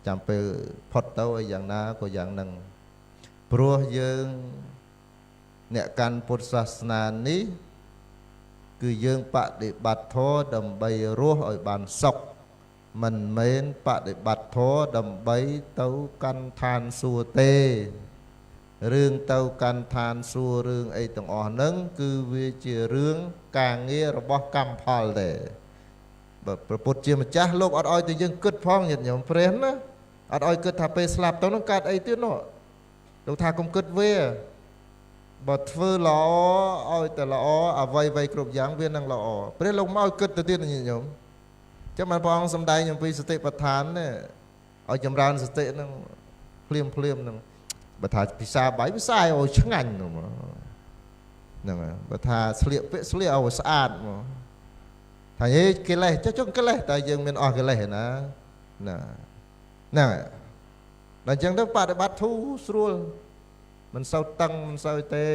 [SPEAKER 1] ចាំពេលផុតទៅឲ្យយ៉ាងណាក៏យ៉ាងហ្នឹងព្រោះយើងអ្នកកាន់ពុទ្ធសាសនានេះគឺយើងបដិបត្តិធម៌ដើម្បីរស់ឲ្យបានសុខមិនមែនបដិបត្តិធម៌ដើម្បីទៅកាន់ឋានសួគ៌ទេរឿងទៅកាន់ឋានសួគ៌រឿងអីទាំងអស់ហ្នឹងគឺវាជារឿងការងាររបស់កម្មផលទេបើព្រះពុទ្ធជាម្ចាស់លោកអត់ឲ្យតែយើងគិតផងញាតិញោមព្រះណាអត់ឲ្យគិតថាពេលស្លាប់ទៅនឹងកើតអីទៀតនោះលោកថាកុំគិតវាបើធ្វើល្អឲ្យតែល្អអ្វីគ្រប់យ៉ាងវានឹងល្អព្រះលោកមកឲ្យគិតទៅទៀតញាតិញោមចាំបានព្រះអង្គសំដែងអំពីសតិប្បដ្ឋាននេះឲ្យចម្រើនសតិហ្នឹងភ្លាមហ្នឹងបើថាពិសាបាយពិសាឲ្យឆ្ងាញ់ហ្នឹងហើយបើថាស្លៀកពាក់ស្លៀកឲ្យស្អាតមកថាហេកិលេសចុះកិលេសតែយើងមានអស់កិលេសណាហ្នឹងហើយដល់អញ្ចឹងទៅបដិបត្តិធូរស្រួលមិនសូវតឹងមិនសូវទេ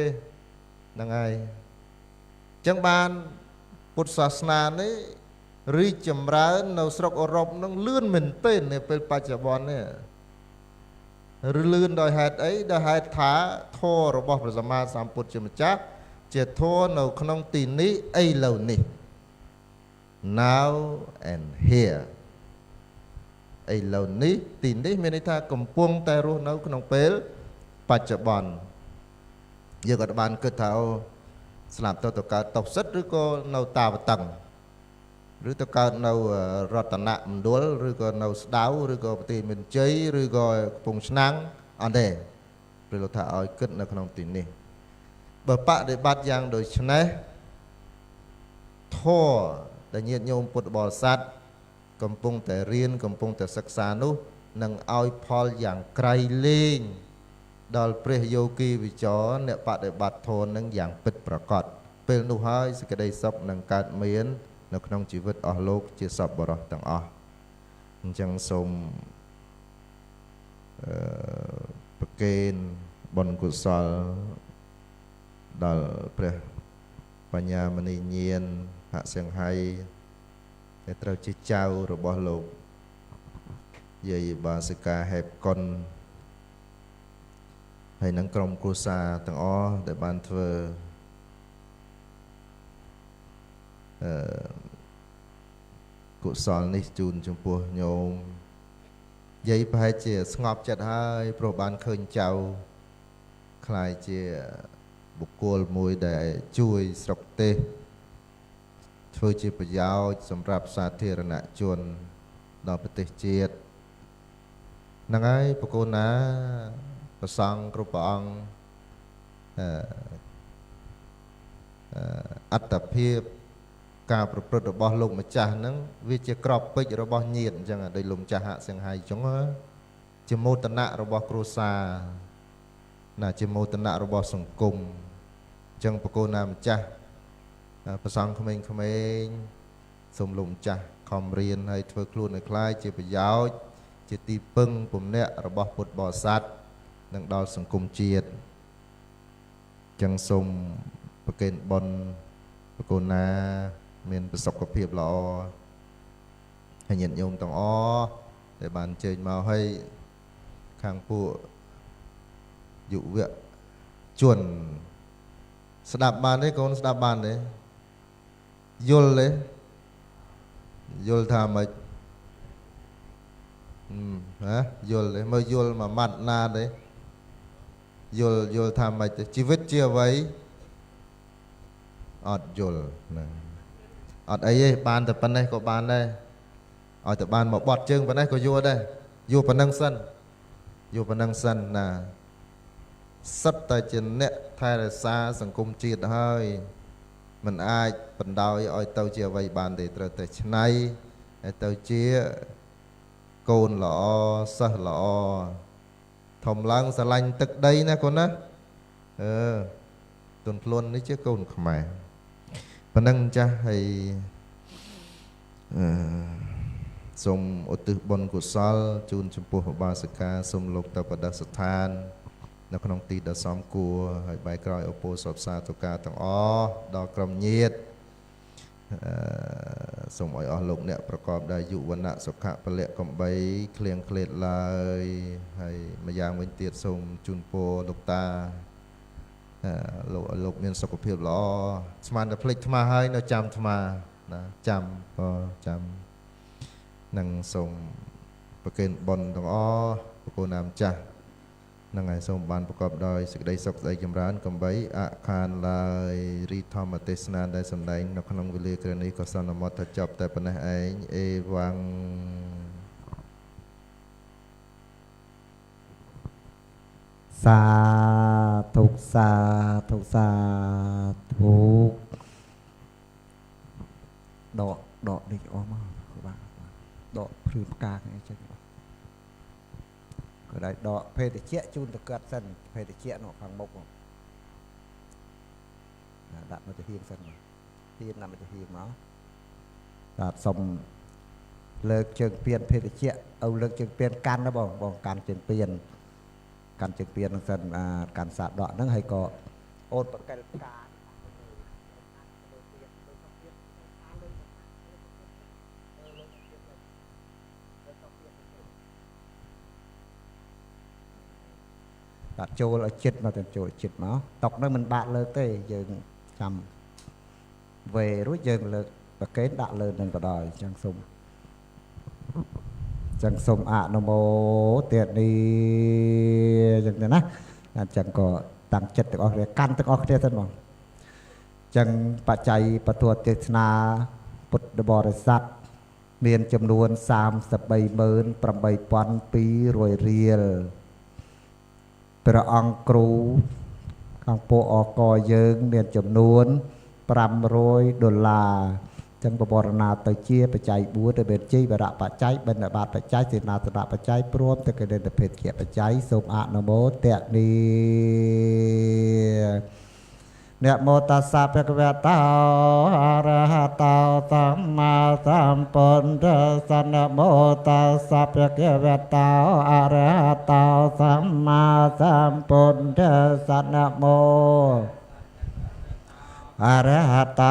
[SPEAKER 1] ហ្នឹងហើយអញ្ចឹងបានពុទ្ធសាសនានេះរីកចម្រើននៅស្រុកអឺរ៉ុបនឹងលឿនមែនទែននៅពេលបច្ចុប្បន្ននេះឬលឿនដោយហេតុអីដោយហេតុថាធម៌របស់ព្រះសម្មាសម្ពុទ្ធជាម្ចាស់ជាធម៌នៅក្នុងទីនេះឥឡូវនេះ now and here ឥឡូវនេះទីនេះមានន័យថាកំពុងតែរស់នៅក្នុងពេលបច្ចុប្បន្នយើងក៏បានគិតថាស្លាប់ទៅកើតតុសិតឬក៏នៅតាវតឹងឬទៅកើតនៅរតនមណ្ឌលឬក៏នៅស្ដៅឬក៏ប្រទេសមានជ័យឬក៏កំពង់ឆ្នាំងអត់ទេព្រះលោកថាឲ្យគិតនៅក្នុងទីនេះបើបដិបត្តិយ៉ាងដូចនេះធម៌ដែលញាតិញោមពុទ្ធបរិស័ទកំពុងតែរៀនកំពុងតែសិក្សានោះនឹងឲ្យផលយ៉ាងក្រៃលែងដល់ព្រះយោគីវិចរអ្នកបដិបត្តិធម៌នឹងយ៉ាងពិតប្រាកដពេលនោះហើយសេចក្តីសុខនឹងកើតមាននៅក្នុងជីវិតអស់លោកជាសប្បុរសទាំងអស់អញ្ចឹងសូមប្រគេនបុណ្យកុសលដល់ព្រះបញ្ញាមនីញាណហសង្ហៃដែលត្រូវជាចៅរបស់លោកយាយបាសិកាហេបកុនហើយនឹងក្រុមគ្រួសារទាំងអស់ដែលបានធ្វើកុសលនេះជូនចំពោះញោមយាយប្រហែលជាស្ងប់ចិត្តហើយព្រោះបានឃើញចៅខ្លាយជាបុគ្គលមួយដែលជួយស្រុកទេសធ្វើជាប្រយោជន៍សម្រាប់សាធារណជនដល់ប្រទេសជាតិហ្នឹងហើយបកូនណាប្រសង់គ្រប់ព្រះអង្គអត្តភាពការប្រព្រឹត្តរបស់លោកម្ចាស់ហ្នឹងវាជាក្របពេជ្ររបស់ញាតិអញ្ចឹងដោយលោកម្ចាស់ហសង្ហៃអញ្ចឹងជាមោទនៈរបស់គ្រួសារណាជាមោទនៈរបស់សង្គមអញ្ចឹងបកូនណាម្ចាស់ប្រសង់ក្មេងៗសូមលោកម្ចាស់ខំរៀនហើយធ្វើខ្លួនឲ្យខ្លាយជាប្រយោជន៍ជាទីពឹងពំនាក់របស់ពុទ្ធបរិស័ទនិងដល់សង្គមជាតិអញ្ចឹងសូមប្រគេនបុណ្យបកូនណាមានប្រសុខភាពល្អហើយញាតិញោមទាំងអស់ដែលបានអញ្ជើញមកឲ្យខាងពួកយុវជនស្ដាប់បានទេកូនស្ដាប់បានទេយល់ទេយល់ថាម៉េចយល់ទេមើលយល់មួយម៉ាត់ណាទេយល់ថាម៉េចទេជីវិតជាអ្វី อดยลนะอดไอ้บานแต่ปันนี้ก็บานได้เอาแต่บานมาบอดจึงปันนี้ก็ยัวได้ยัวปันนังสั้นยัวปันนังสั้นนะสัตแต่จินเนี่ยไทยรัฐสังคมจีดให้มันอายปันดาวอ้อยเต้าเจียไว้บานแต่เตแต่ชนัยเต้าเจียโกนหล่อสะหล่อทอมลังสลังตึกได้นะคนนะตุนพลนนี่เจ้าโกนขมายปนังจะให้สมอุตุบนกุศลจูนชมพูบาสกาสมลกตปดัสถานนักนองตีดสอมกัวให้ใบกรอยอโปสอบสาตุกาต่างอ้อดอกกรมเยียดสมอ้อยอ้อลกเนี่ยประกอบได้ยุวนะสุขะเปลกกำใบเคลียงเคล็ดลายให้มายางเวนเตียดสมจุนโปลกตาลกเมียนสกปรกล้อสมานแต่พลิกมาให้เราจำมานะจำก็จำนั่งส่งประเกณฑ์บนต่างอ้อประโกนามจ้านั่งไงส่งบานประกอบโดยสิ่งใดสักใดจำร้านกำใบอาคารลายรีทอมเทศนาได้สำได้นักขนมวิเลกรณีก็สนมดจบแต่ปนัยเอวัง
[SPEAKER 2] สาธุสาธุสาธุดอกเด็กออกมาคือว่าดอกพลื้มกลางไอ้เจ้าก็ได้ดอกเพศเชี่ยจูนตะเกียบสั้นเพศเชี่ยหนอพังบกดับมันจะเฮียงสั้นเฮียงนำมันจะเฮียงเนาะดับสมเลิกเชิงเปลี่ยนเพศเชี่ยเอาเลิกเชิงเปลี่ยนกันนะบ่งการเชิงเปลี่ยนการจึงเปลี่ยนสั้นการสาดดอกนั่งให้ก็โอดประกันการตัดโจลจิตมาเป็นโจลจิตเนาะตกนั่นมันบาดเลยเต้ยังจำเวรู้ยังเลยประเกณฑ์ด่าเลยนั่นก็ได้จังสมอะนโมเตียนีจังเนี่ยนะจังก็ตั้งจิตตะออกเรียกันตะออกเรียท่านบอกจังปัจจัยประตัวเทศนาปุตตบริษัทเมียนจำนวน33,000 ปีรวยเรียลประองครูข้างโปออกอเยิงเมียนจำนวน$500จังบรณาตเจียปัจจัยบัวเดเบจีบระปัจจัยบรรดาบาปัจจัยสินาตระปัจจัยพร้อมตะเกเดนเพศเกียปัจจัยสมอะนโมเตนีเนโมตัสสะภะคะวะโตอะระหะโตสัมมาสัมพุทธัสสะนะโมตัสสะภะคะวะโตอะระหะโตสัมมาสัมพุทธัสสะนะโมอะระหะโต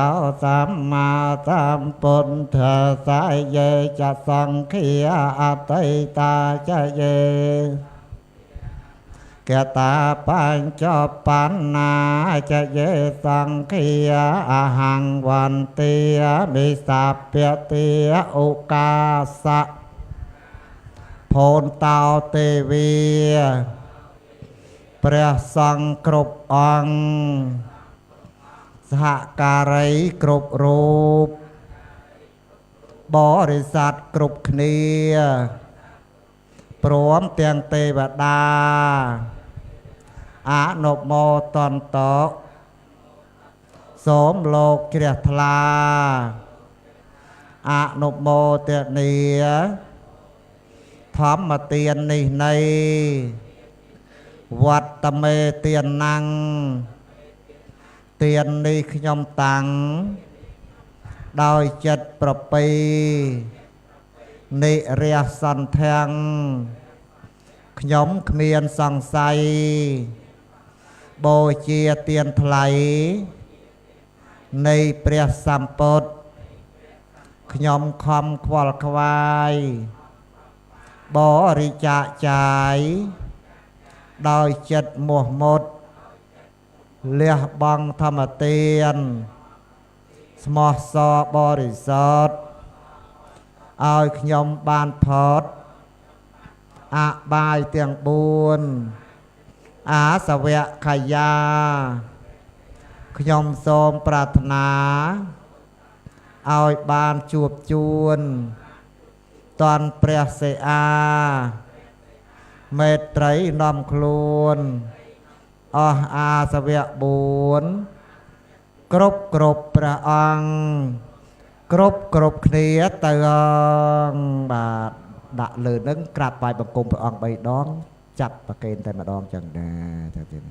[SPEAKER 2] สัมมาสัมพุทธัสสะเยจะสังขีอาติตาจะเยเกตาปัญจปันนาจะเยสังขีอาหังวันเตียมิสัพเปเตียอุกาสะโพนเตาเตวีพระสังครุปองสหการัยกรุบรูปบริษัทกรุบคเนียพร้อมเตียงเทวดาอนุโมตันโตสมโลกเกลียทลาอนุโมเตเนียธรรมเตียนนิในวัดตเมเตียนนังเตียนนี้ขยมตังโดยจัดประปีนิเรียสันแทงขยมเมียนสังไซโบเจียเตียนไถลในเปรียสัมปดขยมคอมควอลควายบริจาใจโดยจัดหมวหมดเลียบังธรรมเตียนสมอสอบริสุทธิ์เอาขยมบานพอดอาบายเตียงบุญอาสเวะขยา ខ្ញុំសូមប្រាថ្នាឲ្យបានជួបជួនតនព្រះសិអាមេត្រីនាំខ្លួនអស់អាសវៈ4គ្រប់ព្រះអង្គគ្រប់គ្នាទៅបាទដាក់លើនឹងក្រាបបាយបង្គំព្រះអង្គ3ដងចាប់ប្រកេនតែម្ដងចឹងដែរទៅទៀត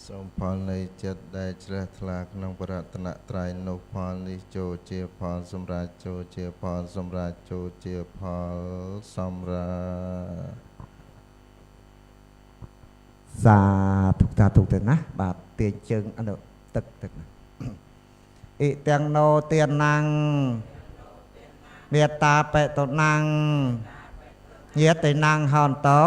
[SPEAKER 1] សូមផលនៃចិត្តដែលជ្រះថ្លាក្នុងបរតនត្រ័យនោះផលនេះចូលជាផលសម្រាប់ចូលជាផលសម្រាប់ចូលជាផលសម្រាប់
[SPEAKER 2] សាធុទៅណាបាទទាញជើងទឹកអ៊ីទាំងណោទានណាំងមេត្តាបេតុណាំងញាតិណាំងហន្តោ